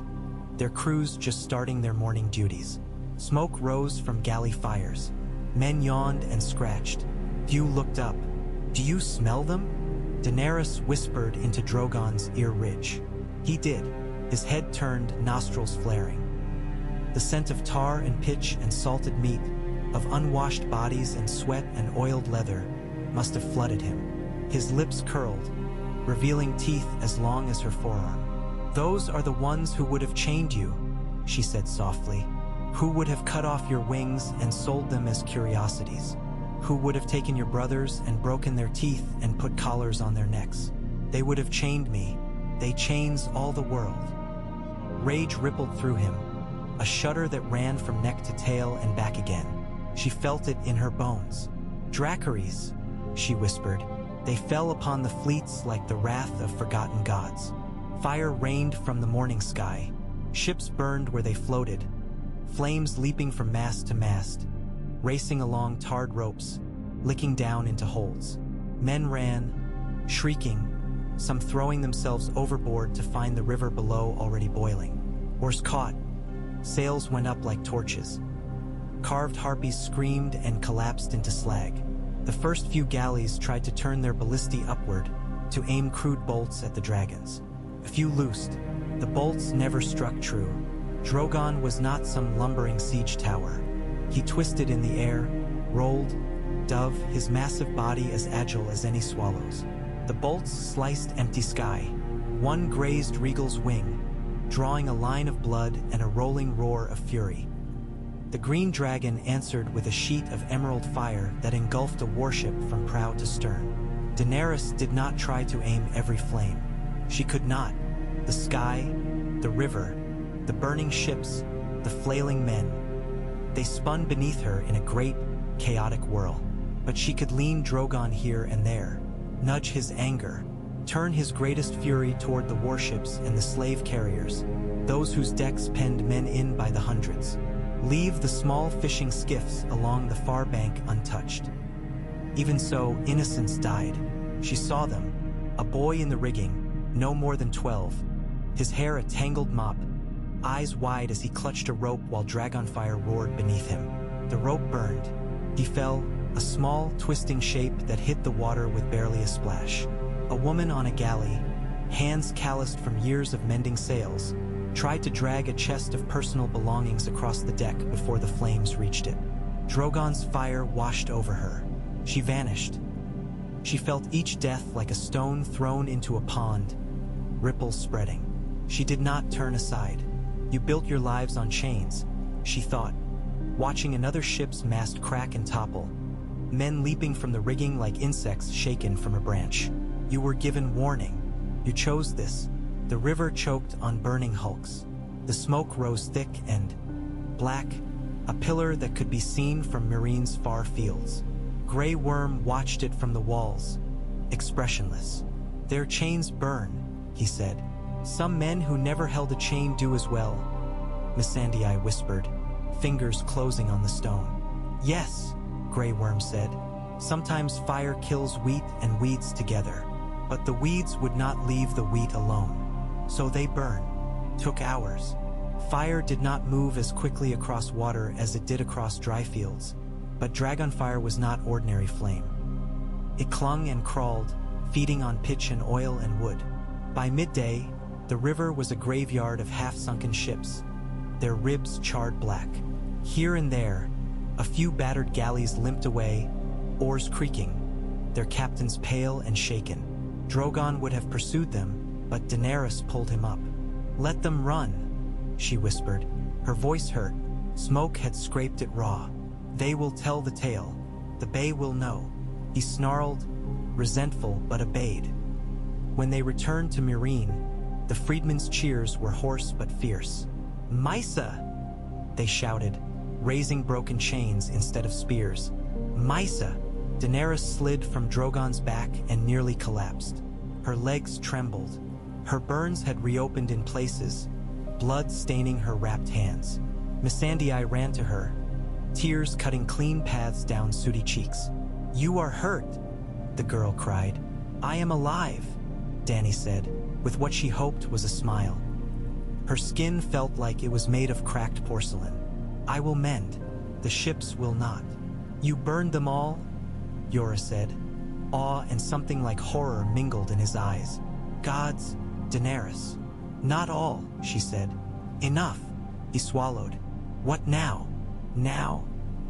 their crews just starting their morning duties. Smoke rose from galley fires. Men yawned and scratched. Few looked up. "Do you smell them?" Daenerys whispered into Drogon's ear ridge. He did, his head turned, nostrils flaring. The scent of tar and pitch and salted meat, of unwashed bodies and sweat and oiled leather, must have flooded him. His lips curled, revealing teeth as long as her forearm. "Those are the ones who would have chained you," she said softly. "Who would have cut off your wings and sold them as curiosities. who would have taken your brothers and broken their teeth and put collars on their necks. They would have chained me. They chains all the world. Rage rippled through him, a shudder that ran from neck to tail and back again. She felt it in her bones. Dracaries, she whispered. They fell upon the fleets like the wrath of forgotten gods. Fire rained from the morning sky. Ships burned where they floated, flames leaping from mast to mast, racing along tarred ropes, licking down into holds. Men ran, shrieking, some throwing themselves overboard to find the river below already boiling. Oars caught, sails went up like torches. Carved harpies screamed and collapsed into slag. The first few galleys tried to turn their ballistae upward to aim crude bolts at the dragons. A few loosed. The bolts never struck true. Drogon was not some lumbering siege tower. He twisted in the air, rolled, dove, his massive body as agile as any swallow's. The bolts sliced empty sky. One grazed Regal's wing, drawing a line of blood and a rolling roar of fury. The green dragon answered with a sheet of emerald fire that engulfed a warship from prow to stern. Daenerys did not try to aim every flame. She could not. The sky, the river, the burning ships, the flailing men. They spun beneath her in a great, chaotic whirl. But she could lean Drogon here and there, nudge his anger, turn his greatest fury toward the warships and the slave carriers, those whose decks penned men in by the hundreds. Leave the small fishing skiffs along the far bank untouched. Even so, innocents died. She saw them. A boy in the rigging, no more than 12, his hair a tangled mop, eyes wide as he clutched a rope while dragonfire roared beneath him. The rope burned. He fell, a small, twisting shape that hit the water with barely a splash. A woman on a galley, hands calloused from years of mending sails, tried to drag a chest of personal belongings across the deck before the flames reached it. Drogon's fire washed over her. She vanished. She felt each death like a stone thrown into a pond, ripples spreading. She did not turn aside. You built your lives on chains, she thought, watching another ship's mast crack and topple, men leaping from the rigging like insects shaken from a branch. You were given warning. You chose this. The river choked on burning hulks. The smoke rose thick and black, a pillar that could be seen from Meereen's far fields. Grey Worm watched it from the walls, expressionless. Their chains burn, he said. Some men who never held a chain do as well, Missandei whispered, fingers closing on the stone. Yes, Grey Worm said. Sometimes fire kills wheat and weeds together, but the weeds would not leave the wheat alone. So they burn. Took hours. Fire did not move as quickly across water as it did across dry fields, but dragonfire was not ordinary flame. It clung and crawled, feeding on pitch and oil and wood. By midday, the river was a graveyard of half-sunken ships, their ribs charred black. Here and there, a few battered galleys limped away, oars creaking, their captains pale and shaken. Drogon would have pursued them, but Daenerys pulled him up. Let them run, she whispered. Her voice hurt. Smoke had scraped it raw. They will tell the tale. The Bay will know. He snarled, resentful but obeyed. When they returned to Meereen, the freedmen's cheers were hoarse but fierce. Mysa! They shouted, raising broken chains instead of spears. Mysa! Daenerys slid from Drogon's back and nearly collapsed. Her legs trembled. Her burns had reopened in places, blood staining her wrapped hands. Missandei ran to her, tears cutting clean paths down sooty cheeks. You are hurt, the girl cried. I am alive, Dany said, with what she hoped was a smile. Her skin felt like it was made of cracked porcelain. I will mend. The ships will not. You burned them all? Yora said. Awe and something like horror mingled in his eyes. Gods, Daenerys. Not all, she said. Enough. He swallowed. What now? Now,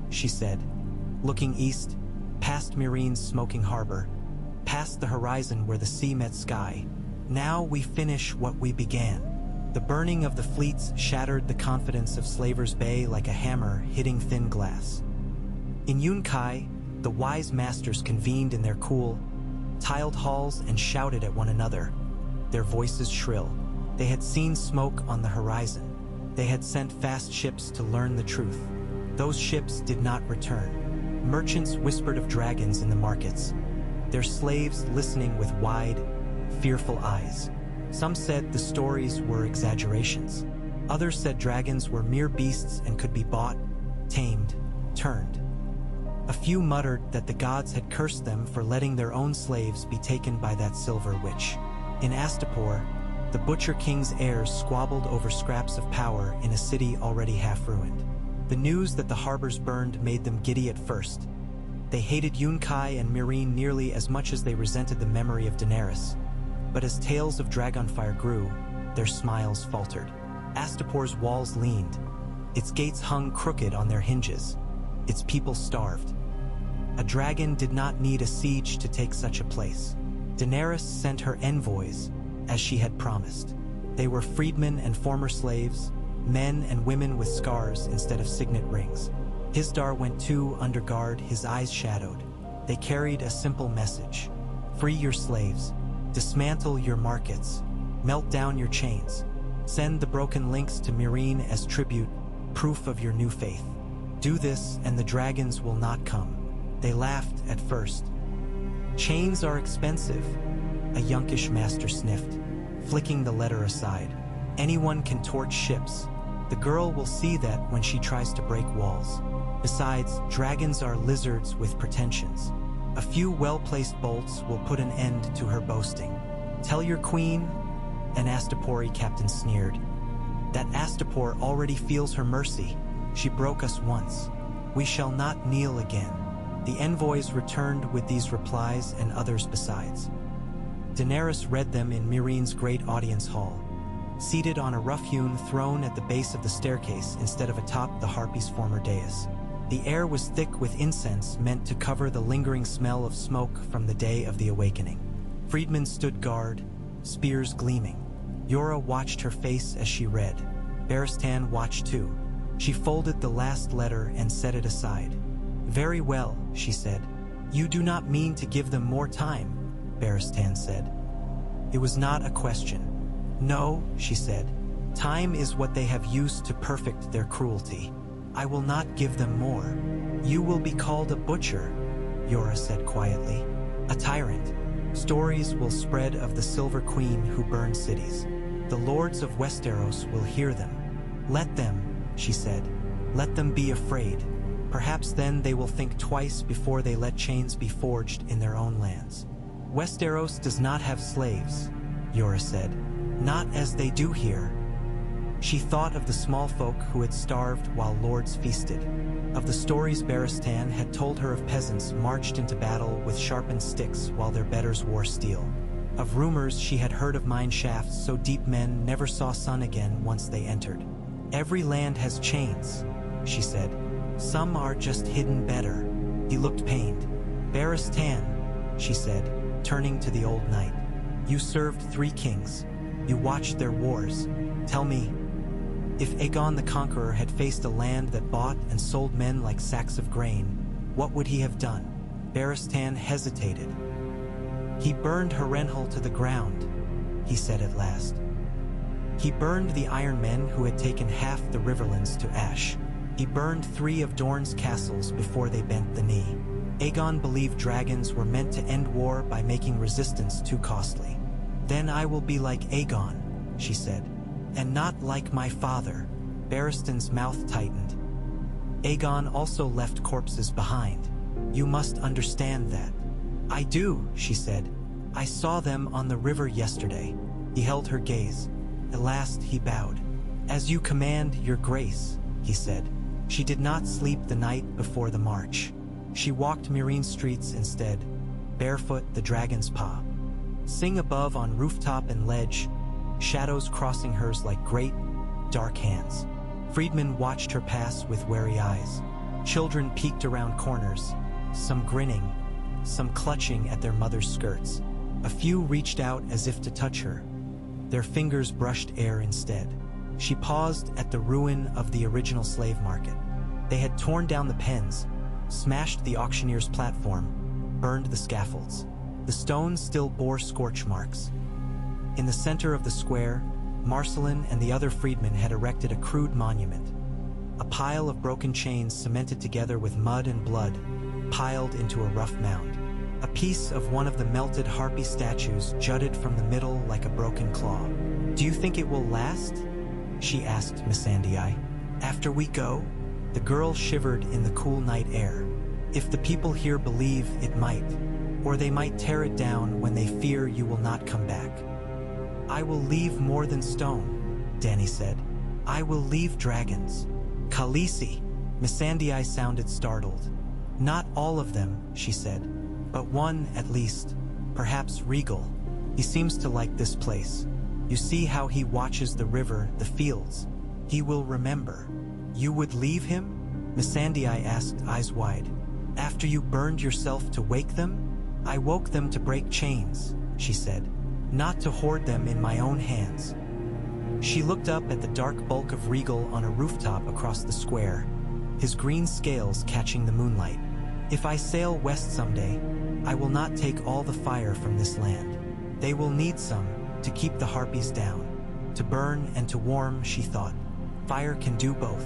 she said, looking east, past Meereen's smoking harbor, past the horizon where the sea met sky. Now we finish what we began. The burning of the fleets shattered the confidence of Slaver's Bay like a hammer hitting thin glass. In Yunkai, The wise masters convened in their cool, tiled halls and shouted at one another, their voices shrill. They had seen smoke on the horizon. They had sent fast ships to learn the truth. Those ships did not return. Merchants whispered of dragons in the markets, their slaves listening with wide, fearful eyes. Some said the stories were exaggerations. Others said dragons were mere beasts and could be bought, tamed, turned. A few muttered that the gods had cursed them for letting their own slaves be taken by that silver witch. In Astapor, the Butcher King's heirs squabbled over scraps of power in a city already half ruined. The news that the harbors burned made them giddy at first. They hated Yunkai and Meereen nearly as much as they resented the memory of Daenerys. But as tales of Dragonfire grew, their smiles faltered. Astapor's walls leaned. Its gates hung crooked on their hinges. Its people starved. A dragon did not need a siege to take such a place. Daenerys sent her envoys, as she had promised. They were freedmen and former slaves, men and women with scars instead of signet rings. Hisdar went too, under guard, his eyes shadowed. They carried a simple message. Free your slaves. Dismantle your markets. Melt down your chains. Send the broken links to Meereen as tribute, proof of your new faith. Do this and the dragons will not come. They laughed at first. Chains are expensive, a younkish master sniffed, flicking the letter aside. Anyone can torch ships. The girl will see that when she tries to break walls. Besides, dragons are lizards with pretensions. A few well-placed bolts will put an end to her boasting. Tell your queen, an Astapori captain sneered, that Astapor already feels her mercy. She broke us once. We shall not kneel again. The envoys returned with these replies and others besides. Daenerys read them in Meereen's great audience hall, seated on a rough-hewn throne at the base of the staircase instead of atop the Harpy's former dais. The air was thick with incense meant to cover the lingering smell of smoke from the day of the awakening. Freedmen stood guard, spears gleaming. Yora watched her face as she read. Barristan watched too. She folded the last letter and set it aside. Very well, she said. You do not mean to give them more time, Barristan said. It was not a question. No, she said. Time is what they have used to perfect their cruelty. I will not give them more. You will be called a butcher, Yora said quietly. A tyrant. Stories will spread of the Silver Queen who burned cities. The lords of Westeros will hear them. Let them, she said. Let them be afraid. Perhaps then they will think twice before they let chains be forged in their own lands. Westeros does not have slaves, Yora said. Not as they do here. She thought of the small folk who had starved while lords feasted, of the stories Barristan had told her of peasants marched into battle with sharpened sticks while their betters wore steel, of rumors she had heard of mine shafts so deep men never saw sun again once they entered. Every land has chains, she said. Some are just hidden better. He looked pained. Barristan, she said, turning to the old knight. You served 3 kings. You watched their wars. Tell me, if Aegon the Conqueror had faced a land that bought and sold men like sacks of grain, what would he have done? Barristan hesitated. He burned Harrenhal to the ground, he said at last. He burned the Iron Men who had taken half the Riverlands to ash. He burned 3 of Dorne's castles before they bent the knee. Aegon believed dragons were meant to end war by making resistance too costly. Then I will be like Aegon, she said, and not like my father. Barristan's mouth tightened. Aegon also left corpses behind. You must understand that. I do, she said. I saw them on the river yesterday. He held her gaze. At last he bowed. As you command, your grace, he said. She did not sleep the night before the march. She walked Meereen streets instead, barefoot the dragon's paw. Sing above on rooftop and ledge, shadows crossing hers like great, dark hands. Freedmen watched her pass with wary eyes. Children peeked around corners, some grinning, some clutching at their mother's skirts. A few reached out as if to touch her. Their fingers brushed air instead. She paused at the ruin of the original slave market. They had torn down the pens, smashed the auctioneer's platform, burned the scaffolds. The stones still bore scorch marks. In the center of the square, Marcelin and the other freedmen had erected a crude monument. A pile of broken chains cemented together with mud and blood, piled into a rough mound. A piece of one of the melted harpy statues jutted from the middle like a broken claw. "Do you think it will last?" she asked Missandei. "After we go?" The girl shivered in the cool night air. "If the people here believe, it might. Or they might tear it down when they fear you will not come back." "I will leave more than stone," Dany said. "I will leave dragons." "Khaleesi!" Missandei sounded startled. "Not all of them," she said. "But one, at least. Perhaps Regal. He seems to like this place. You see how he watches the river, the fields. He will remember." "You would leave him?" Missandei asked, eyes wide. "After you burned yourself to wake them?" "I woke them to break chains," she said. "Not to hoard them in my own hands." She looked up at the dark bulk of Regal on a rooftop across the square, his green scales catching the moonlight. "If I sail west someday, I will not take all the fire from this land. They will need some to keep the harpies down. To burn and to warm," she thought. "Fire can do both."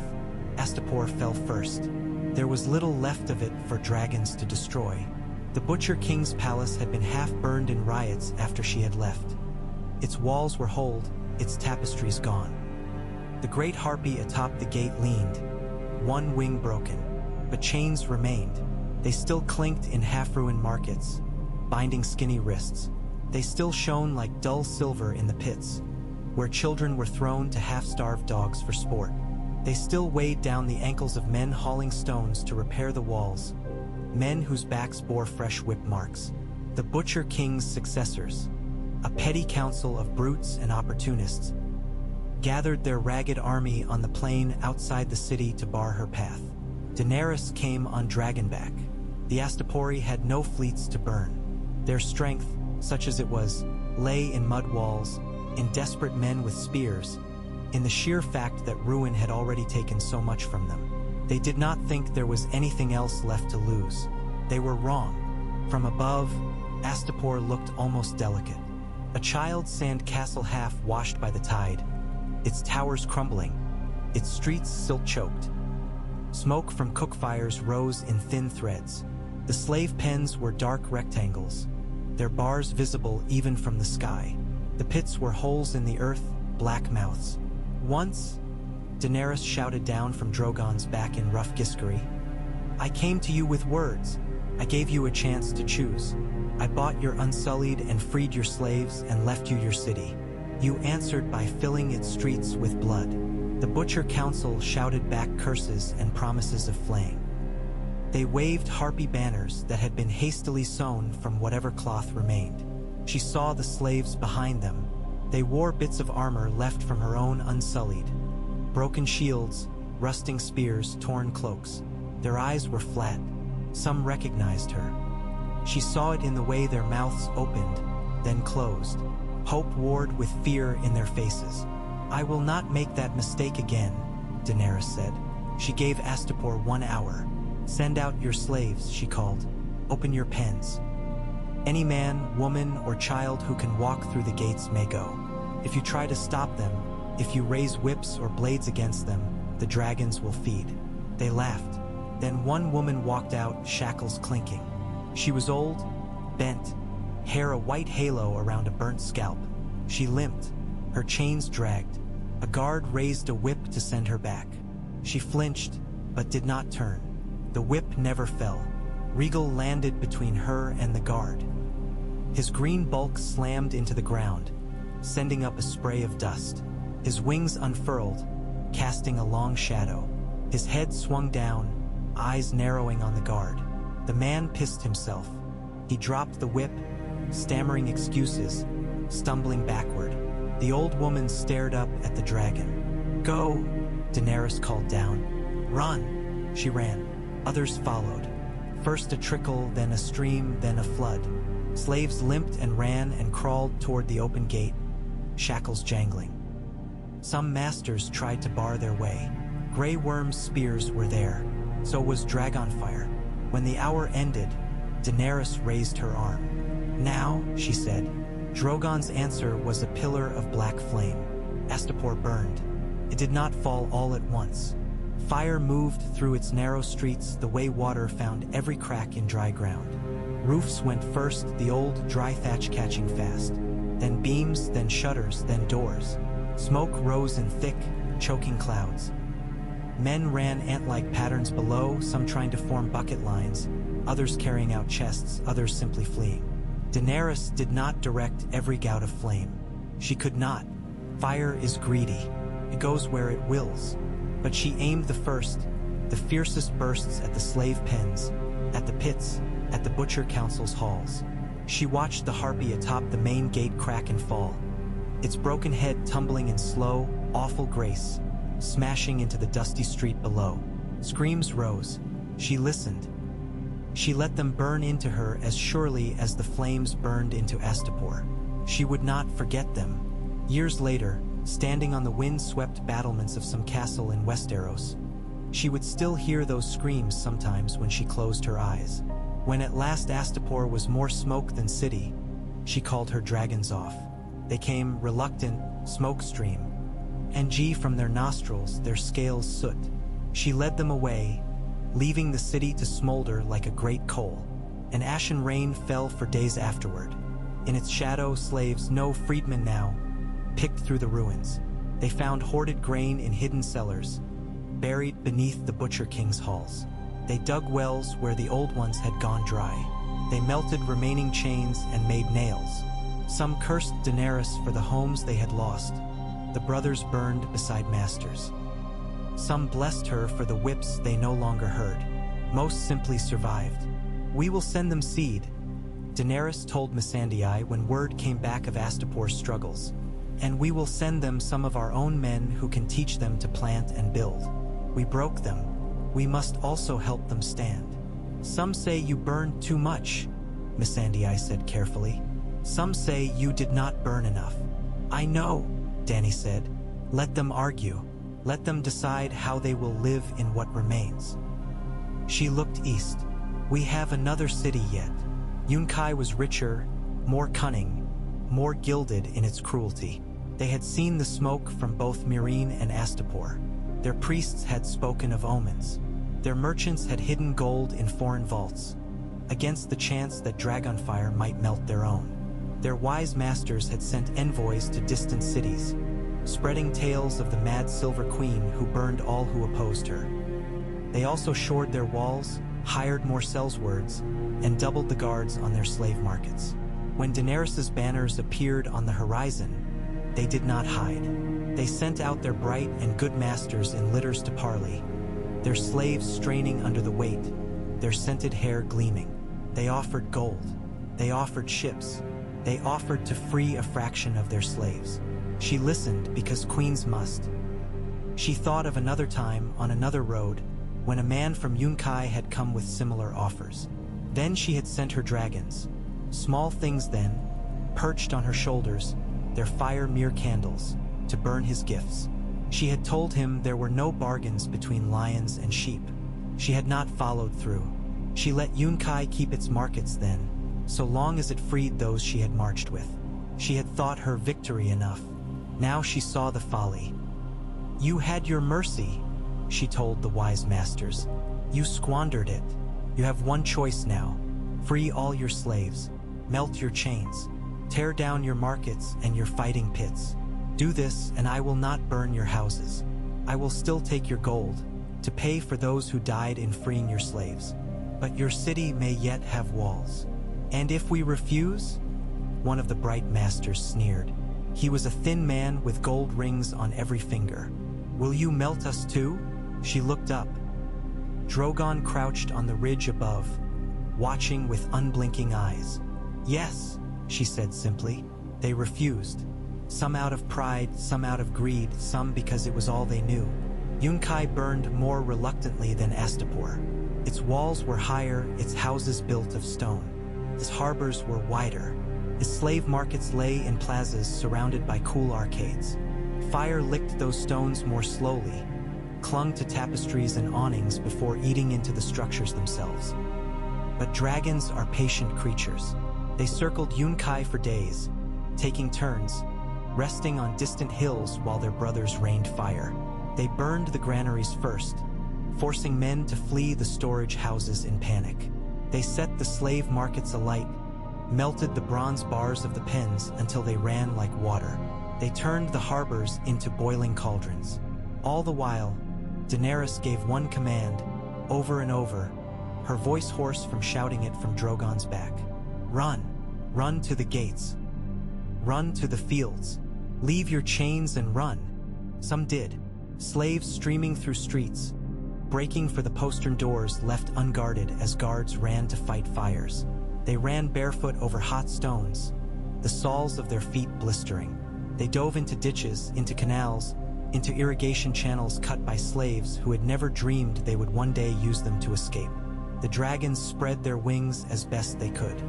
Astapor fell first. There was little left of it for dragons to destroy. The Butcher King's palace had been half burned in riots after she had left. Its walls were holed, its tapestries gone. The great harpy atop the gate leaned, one wing broken, but chains remained. They still clinked in half-ruined markets, binding skinny wrists. They still shone like dull silver in the pits, where children were thrown to half-starved dogs for sport. They still weighed down the ankles of men hauling stones to repair the walls, men whose backs bore fresh whip marks. The Butcher King's successors, a petty council of brutes and opportunists, gathered their ragged army on the plain outside the city to bar her path. Daenerys came on dragonback. The Astapori had no fleets to burn. Their strength, such as it was, lay in mud walls, in desperate men with spears, in the sheer fact that ruin had already taken so much from them. They did not think there was anything else left to lose. They were wrong. From above, Astapor looked almost delicate. A child's sand castle half washed by the tide, its towers crumbling, its streets silt-choked. Smoke from cook fires rose in thin threads. The slave pens were dark rectangles, their bars visible even from the sky. The pits were holes in the earth, black mouths. "Once," Daenerys shouted down from Drogon's back in rough Giskery, "I came to you with words. I gave you a chance to choose. I bought your unsullied and freed your slaves and left you your city. You answered by filling its streets with blood." The Butcher Council shouted back curses and promises of flaying. They waved harpy banners that had been hastily sewn from whatever cloth remained. She saw the slaves behind them. They wore bits of armor left from her own unsullied. Broken shields, rusting spears, torn cloaks. Their eyes were flat. Some recognized her. She saw it in the way their mouths opened, then closed. Hope warred with fear in their faces. "I will not make that mistake again," Daenerys said. She gave Astapor 1 hour. "Send out your slaves," she called. "Open your pens. Any man, woman, or child who can walk through the gates may go. If you try to stop them, if you raise whips or blades against them, the dragons will feed." They laughed. Then one woman walked out, shackles clinking. She was old, bent, hair a white halo around a burnt scalp. She limped, her chains dragged. A guard raised a whip to send her back. She flinched, but did not turn. The whip never fell. Regal landed between her and the guard. His green bulk slammed into the ground, sending up a spray of dust. His wings unfurled, casting a long shadow. His head swung down, eyes narrowing on the guard. The man pissed himself. He dropped the whip, stammering excuses, stumbling backward. The old woman stared up at the dragon. "Go," Daenerys called down. "Run." She ran. Others followed. First a trickle, then a stream, then a flood. Slaves limped and ran and crawled toward the open gate, shackles jangling. Some masters tried to bar their way. Grey Worm's spears were there. So was dragonfire. When the hour ended, Daenerys raised her arm. "Now," she said. Drogon's answer was a pillar of black flame. Astapor burned. It did not fall all at once. Fire moved through its narrow streets the way water found every crack in dry ground. Roofs went first, the old dry thatch catching fast. Then beams, then shutters, then doors. Smoke rose in thick, choking clouds. Men ran ant-like patterns below, some trying to form bucket lines, others carrying out chests, others simply fleeing. Daenerys did not direct every gout of flame. She could not. Fire is greedy. It goes where it wills. But she aimed the first, the fiercest bursts at the slave pens, at the pits, at the Butcher Council's halls. She watched the harpy atop the main gate crack and fall, its broken head tumbling in slow, awful grace, smashing into the dusty street below. Screams rose. She listened. She let them burn into her as surely as the flames burned into Astapor. She would not forget them. Years later, standing on the wind-swept battlements of some castle in Westeros, she would still hear those screams sometimes when she closed her eyes. When at last Astapor was more smoke than city, she called her dragons off. They came reluctant, smoke stream, and from their nostrils, their scales soot. She led them away, leaving the city to smolder like a great coal. An ashen rain fell for days afterward. In its shadow, slaves, no freedmen now, picked through the ruins. They found hoarded grain in hidden cellars, buried beneath the Butcher King's halls. They dug wells where the old ones had gone dry. They melted remaining chains and made nails. Some cursed Daenerys for the homes they had lost. The brothers burned beside masters. Some blessed her for the whips they no longer heard. Most simply survived. "We will send them seed," Daenerys told Missandei when word came back of Astapor's struggles. "And we will send them some of our own men who can teach them to plant and build. We broke them. We must also help them stand." "Some say you burned too much," Missandei said carefully. "Some say you did not burn enough." "I know," Dany said. "Let them argue. Let them decide how they will live in what remains." She looked east. "We have another city yet." Yunkai was richer, more cunning, more gilded in its cruelty. They had seen the smoke from both Meereen and Astapor. Their priests had spoken of omens. Their merchants had hidden gold in foreign vaults, against the chance that dragonfire might melt their own. Their wise masters had sent envoys to distant cities, spreading tales of the mad Silver Queen who burned all who opposed her. They also shored their walls, hired more sellswords, and doubled the guards on their slave markets. When Daenerys's banners appeared on the horizon, they did not hide. They sent out their bright and good masters in litters to parley, their slaves straining under the weight, their scented hair gleaming. They offered gold. They offered ships. They offered to free a fraction of their slaves. She listened because queens must. She thought of another time on another road when a man from Yunkai had come with similar offers. Then she had sent her dragons, small things then, perched on her shoulders, their fire mere candles, to burn his gifts. She had told him there were no bargains between lions and sheep. She had not followed through. She let Yunkai keep its markets then, so long as it freed those she had marched with. She had thought her victory enough. Now she saw the folly. "You had your mercy," she told the wise masters. "You squandered it. You have one choice now. Free all your slaves. Melt your chains. Tear down your markets and your fighting pits. Do this and I will not burn your houses. I will still take your gold, to pay for those who died in freeing your slaves. But your city may yet have walls. And if we refuse?" One of the bright masters sneered. He was a thin man with gold rings on every finger. "Will you melt us too?" She looked up. Drogon crouched on the ridge above, watching with unblinking eyes. "Yes," she said simply. They refused. Some out of pride, some out of greed, some because it was all they knew. Yunkai burned more reluctantly than Astapor. Its walls were higher, its houses built of stone. Its harbors were wider. Its slave markets lay in plazas surrounded by cool arcades. Fire licked those stones more slowly, clung to tapestries and awnings before eating into the structures themselves. But dragons are patient creatures. They circled Yunkai for days, taking turns, resting on distant hills while their brothers rained fire. They burned the granaries first, forcing men to flee the storage houses in panic. They set the slave markets alight, melted the bronze bars of the pens until they ran like water. They turned the harbors into boiling cauldrons. All the while, Daenerys gave one command, over and over, her voice hoarse from shouting it from Drogon's back. Run! Run to the gates. Run to the fields. Leave your chains and run. Some did, slaves streaming through streets, breaking for the postern doors left unguarded as guards ran to fight fires. They ran barefoot over hot stones, the soles of their feet blistering. They dove into ditches, into canals, into irrigation channels cut by slaves who had never dreamed they would one day use them to escape. The dragons spread their wings as best they could.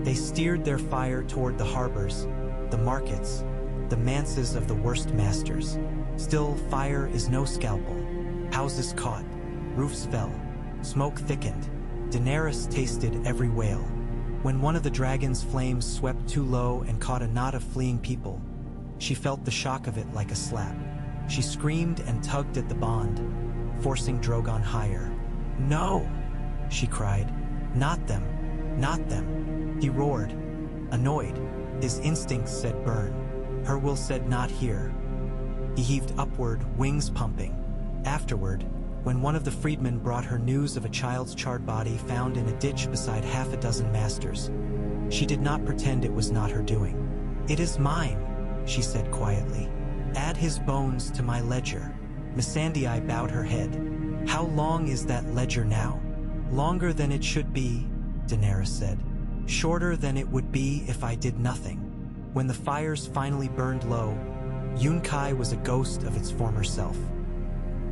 They steered their fire toward the harbors, the markets, the manses of the worst masters. Still, fire is no scalpel. Houses caught, roofs fell, smoke thickened. Daenerys tasted every wail. When one of the dragon's flames swept too low and caught a knot of fleeing people, she felt the shock of it like a slap. She screamed and tugged at the bond, forcing Drogon higher. No! She cried. Not them. Not them. He roared, annoyed. His instincts said burn. Her will said not here. He heaved upward, wings pumping. Afterward, when one of the freedmen brought her news of a child's charred body found in a ditch beside half a dozen masters, she did not pretend it was not her doing. It is mine, she said quietly. Add his bones to my ledger. Missandei bowed her head. How long is that ledger now? Longer than it should be, Daenerys said. Shorter than it would be if I did nothing. When the fires finally burned low, Yunkai was a ghost of its former self.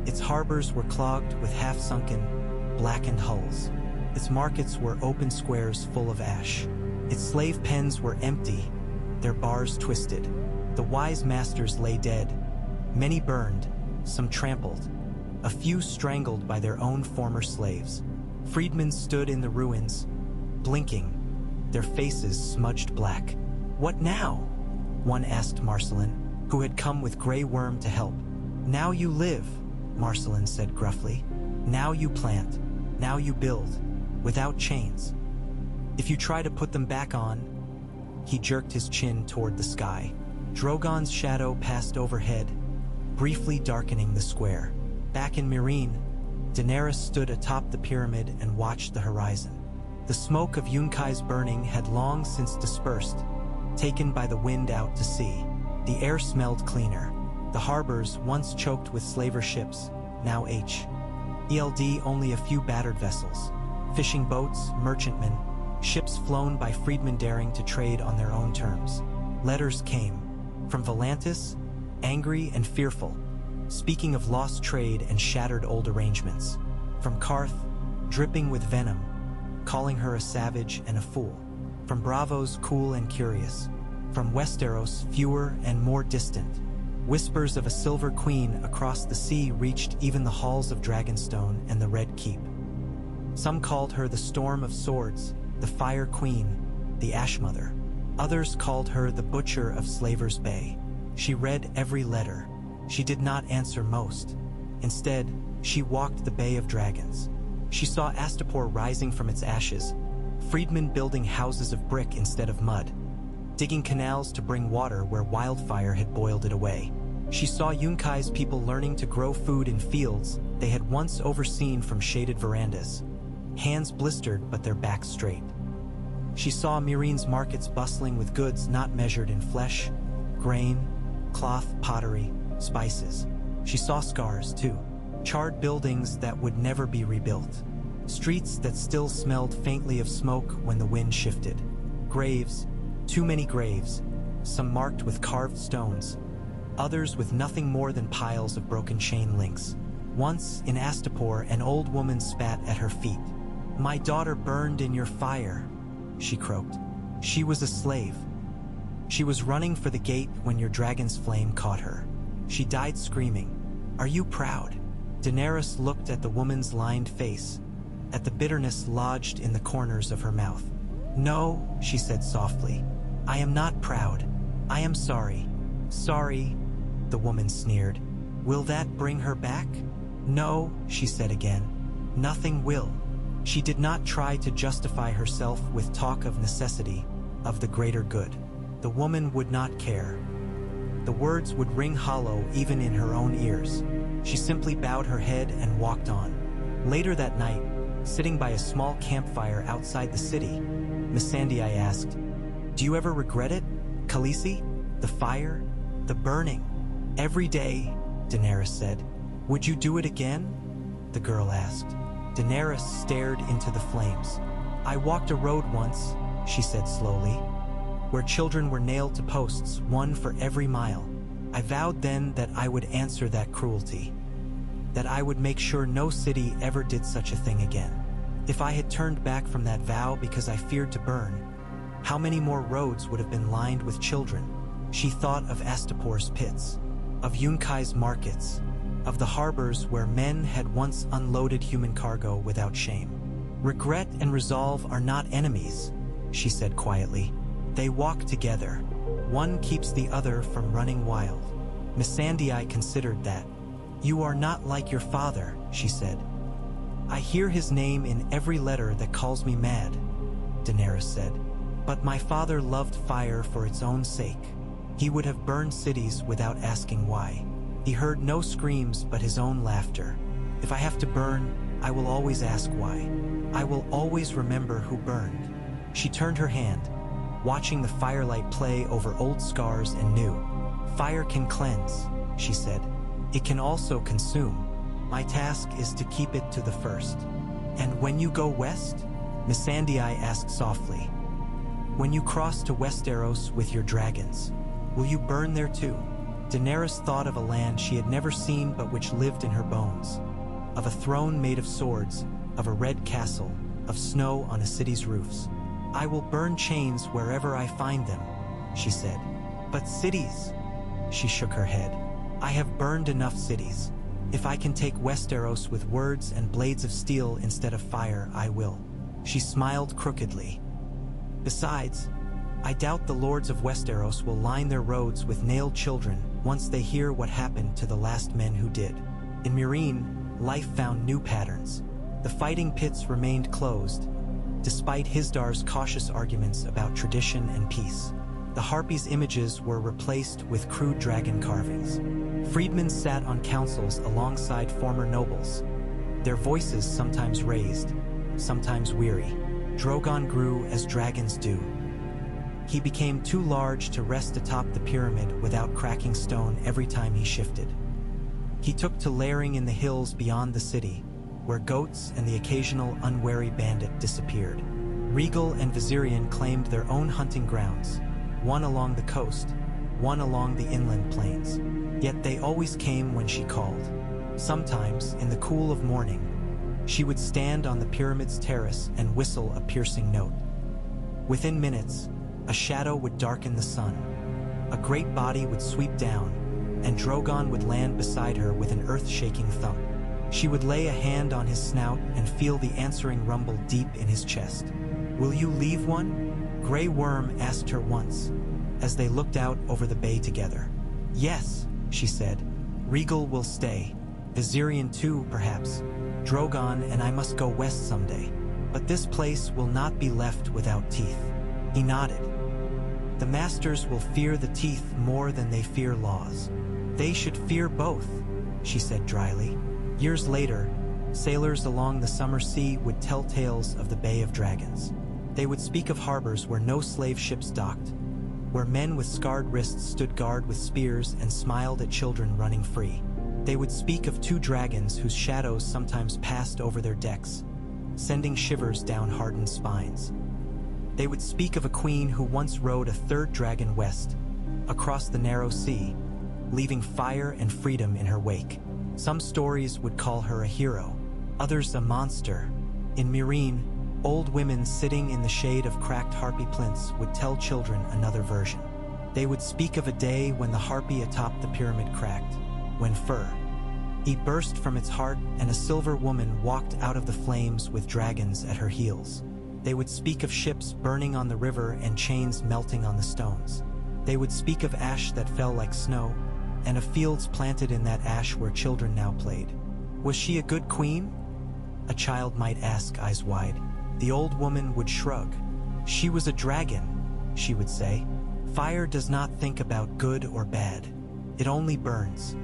Its harbors were clogged with half-sunken, blackened hulls. Its markets were open squares full of ash. Its slave pens were empty, their bars twisted. The wise masters lay dead. Many burned, some trampled, a few strangled by their own former slaves. Freedmen stood in the ruins, blinking, their faces smudged black. What now? One asked Marcelin, who had come with Grey Worm to help. Now you live, Marcelin said gruffly. Now you plant, now you build, without chains. If you try to put them back on, he jerked his chin toward the sky. Drogon's shadow passed overhead, briefly darkening the square. Back in Meereen, Daenerys stood atop the pyramid and watched the horizon. The smoke of Yunkai's burning had long since dispersed, taken by the wind out to sea. The air smelled cleaner. The harbors, once choked with slaver ships, now HELD only a few battered vessels. Fishing boats, merchantmen, ships flown by freedmen daring to trade on their own terms. Letters came. From Volantis, angry and fearful, speaking of lost trade and shattered old arrangements. From Karth, dripping with venom, calling her a savage and a fool. From Bravos, cool and curious. From Westeros, fewer and more distant. Whispers of a silver queen across the sea reached even the halls of Dragonstone and the Red Keep. Some called her the Storm of Swords, the Fire Queen, the Ash Mother. Others called her the Butcher of Slaver's Bay. She read every letter. She did not answer most. Instead, she walked the Bay of Dragons. She saw Astapor rising from its ashes, freedmen building houses of brick instead of mud, digging canals to bring water where wildfire had boiled it away. She saw Yunkai's people learning to grow food in fields they had once overseen from shaded verandas, hands blistered but their backs straight. She saw Meereen's markets bustling with goods not measured in flesh, grain, cloth, pottery, spices. She saw scars, too. Charred buildings that would never be rebuilt. Streets that still smelled faintly of smoke when the wind shifted. Graves, too many graves, some marked with carved stones, others with nothing more than piles of broken chain links. Once, in Astapor, an old woman spat at her feet. "My daughter burned in your fire," she croaked. "She was a slave. She was running for the gate when your dragon's flame caught her. She died screaming. Are you proud?" Daenerys looked at the woman's lined face, at the bitterness lodged in the corners of her mouth. "No," she said softly. "I am not proud. I am sorry." "Sorry?" the woman sneered. "Will that bring her back?" "No," she said again. "Nothing will." She did not try to justify herself with talk of necessity, of the greater good. The woman would not care. The words would ring hollow even in her own ears. She simply bowed her head and walked on. Later that night, sitting by a small campfire outside the city, Missandei asked, "Do you ever regret it, Khaleesi? The fire? The burning?" "Every day," Daenerys said. "Would you do it again?" the girl asked. Daenerys stared into the flames. "I walked a road once," she said slowly, "where children were nailed to posts, one for every mile. I vowed then that I would answer that cruelty, that I would make sure no city ever did such a thing again. If I had turned back from that vow because I feared to burn, how many more roads would have been lined with children?" She thought of Astapor's pits, of Yunkai's markets, of the harbors where men had once unloaded human cargo without shame. "Regret and resolve are not enemies," she said quietly. "They walk together. One keeps the other from running wild." Missandei considered that. "You are not like your father," she said. "I hear his name in every letter that calls me mad," Daenerys said. "But my father loved fire for its own sake. He would have burned cities without asking why. He heard no screams but his own laughter. If I have to burn, I will always ask why. I will always remember who burned." She turned her hand, watching the firelight play over old scars and new. "Fire can cleanse," she said. "It can also consume. My task is to keep it to the first." "And when you go west?" Missandei asked softly. "When you cross to Westeros with your dragons, will you burn there too?" Daenerys thought of a land she had never seen but which lived in her bones, of a throne made of swords, of a red castle, of snow on a city's roofs. "I will burn chains wherever I find them," she said. "But cities?" She shook her head. "I have burned enough cities. If I can take Westeros with words and blades of steel instead of fire, I will." She smiled crookedly. "Besides, I doubt the lords of Westeros will line their roads with nailed children once they hear what happened to the last men who did." In Meereen, life found new patterns. The fighting pits remained closed, despite Hizdar's cautious arguments about tradition and peace. The Harpies' images were replaced with crude dragon carvings. Freedmen sat on councils alongside former nobles, their voices sometimes raised, sometimes weary. Drogon grew as dragons do. He became too large to rest atop the pyramid without cracking stone every time he shifted. He took to lairing in the hills beyond the city, where goats and the occasional unwary bandit disappeared. Rhaegal and Viserion claimed their own hunting grounds, one along the coast, one along the inland plains. Yet they always came when she called. Sometimes, in the cool of morning, she would stand on the pyramid's terrace and whistle a piercing note. Within minutes, a shadow would darken the sun. A great body would sweep down, and Drogon would land beside her with an earth-shaking thump. She would lay a hand on his snout and feel the answering rumble deep in his chest. "Will you leave one?" Grey Worm asked her once, as they looked out over the bay together. "Yes," she said. "Rhaegal will stay. Viserion too, perhaps. Drogon and I must go west someday. But this place will not be left without teeth." He nodded. "The masters will fear the teeth more than they fear laws. They should fear both," she said dryly. Years later, sailors along the summer sea would tell tales of the Bay of Dragons. They would speak of harbors where no slave ships docked, where men with scarred wrists stood guard with spears and smiled at children running free. They would speak of two dragons whose shadows sometimes passed over their decks, sending shivers down hardened spines. They would speak of a queen who once rode a third dragon west, across the narrow sea, leaving fire and freedom in her wake. Some stories would call her a hero, others a monster. In Meereen, old women sitting in the shade of cracked harpy plinths would tell children another version. They would speak of a day when the harpy atop the pyramid cracked, when fur, He burst from its heart, and a silver woman walked out of the flames with dragons at her heels. They would speak of ships burning on the river and chains melting on the stones. They would speak of ash that fell like snow, and of fields planted in that ash where children now played. Was she a good queen? A child might ask, eyes wide. The old woman would shrug. She was a dragon, she would say. Fire does not think about good or bad. It only burns.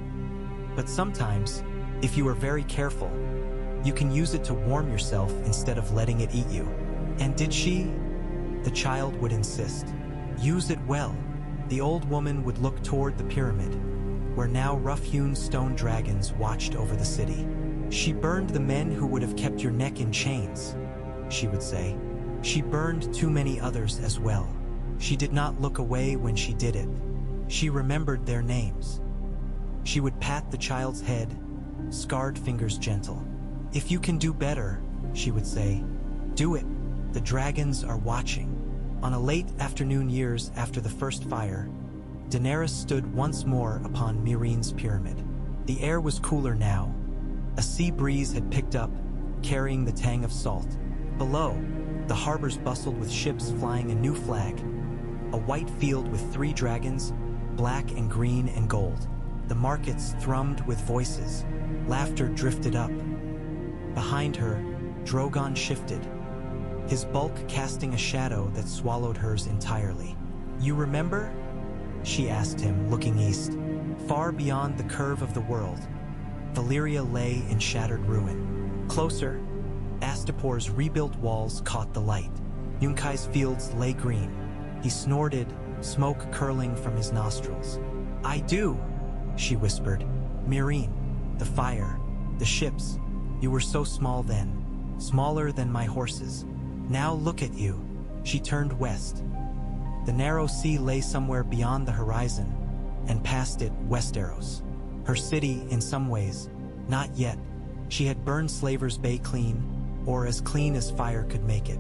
But sometimes, if you are very careful, you can use it to warm yourself instead of letting it eat you. And did she? The child would insist. Use it well. The old woman would look toward the pyramid, where now rough-hewn stone dragons watched over the city. She burned the men who would have kept your neck in chains, she would say. She burned too many others as well. She did not look away when she did it. She remembered their names. She would pat the child's head, scarred fingers gentle. If you can do better, she would say, do it. The dragons are watching. On a late afternoon years after the first fire, Daenerys stood once more upon Meereen's pyramid. The air was cooler now. A sea breeze had picked up, carrying the tang of salt. Below, the harbors bustled with ships flying a new flag, a white field with 3 dragons, black and green and gold. The markets thrummed with voices. Laughter drifted up. Behind her, Drogon shifted, his bulk casting a shadow that swallowed hers entirely. You remember? She asked him, looking east. Far beyond the curve of the world, Valyria lay in shattered ruin. Closer, Astapor's rebuilt walls caught the light. Yunkai's fields lay green. He snorted, smoke curling from his nostrils. I do, she whispered. Meereen, the fire, the ships. You were so small then, smaller than my horses. Now look at you. She turned west. The narrow sea lay somewhere beyond the horizon, and past it Westeros. Her city, in some ways, not yet. She had burned Slaver's Bay clean, or as clean as fire could make it.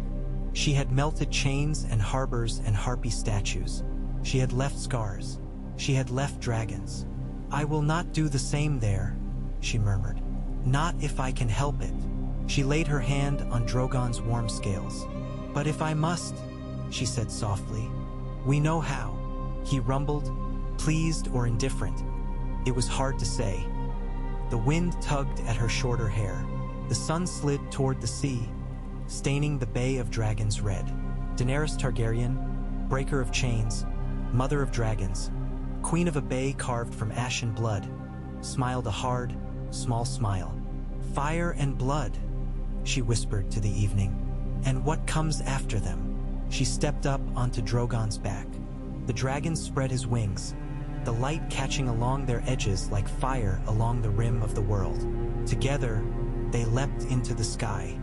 She had melted chains and harbors and harpy statues. She had left scars. She had left dragons. I will not do the same there, she murmured. Not if I can help it. She laid her hand on Drogon's warm scales. But if I must, she said softly. We know how. He rumbled, pleased or indifferent. It was hard to say. The wind tugged at her shorter hair. The sun slid toward the sea, staining the Bay of Dragons red. Daenerys Targaryen, breaker of chains, mother of dragons, queen of a bay carved from ashen blood, smiled a hard, small smile. Fire and blood, she whispered to the evening. And what comes after them? She stepped up onto Drogon's back. The dragon spread his wings, the light catching along their edges like fire along the rim of the world. Together, they leapt into the sky.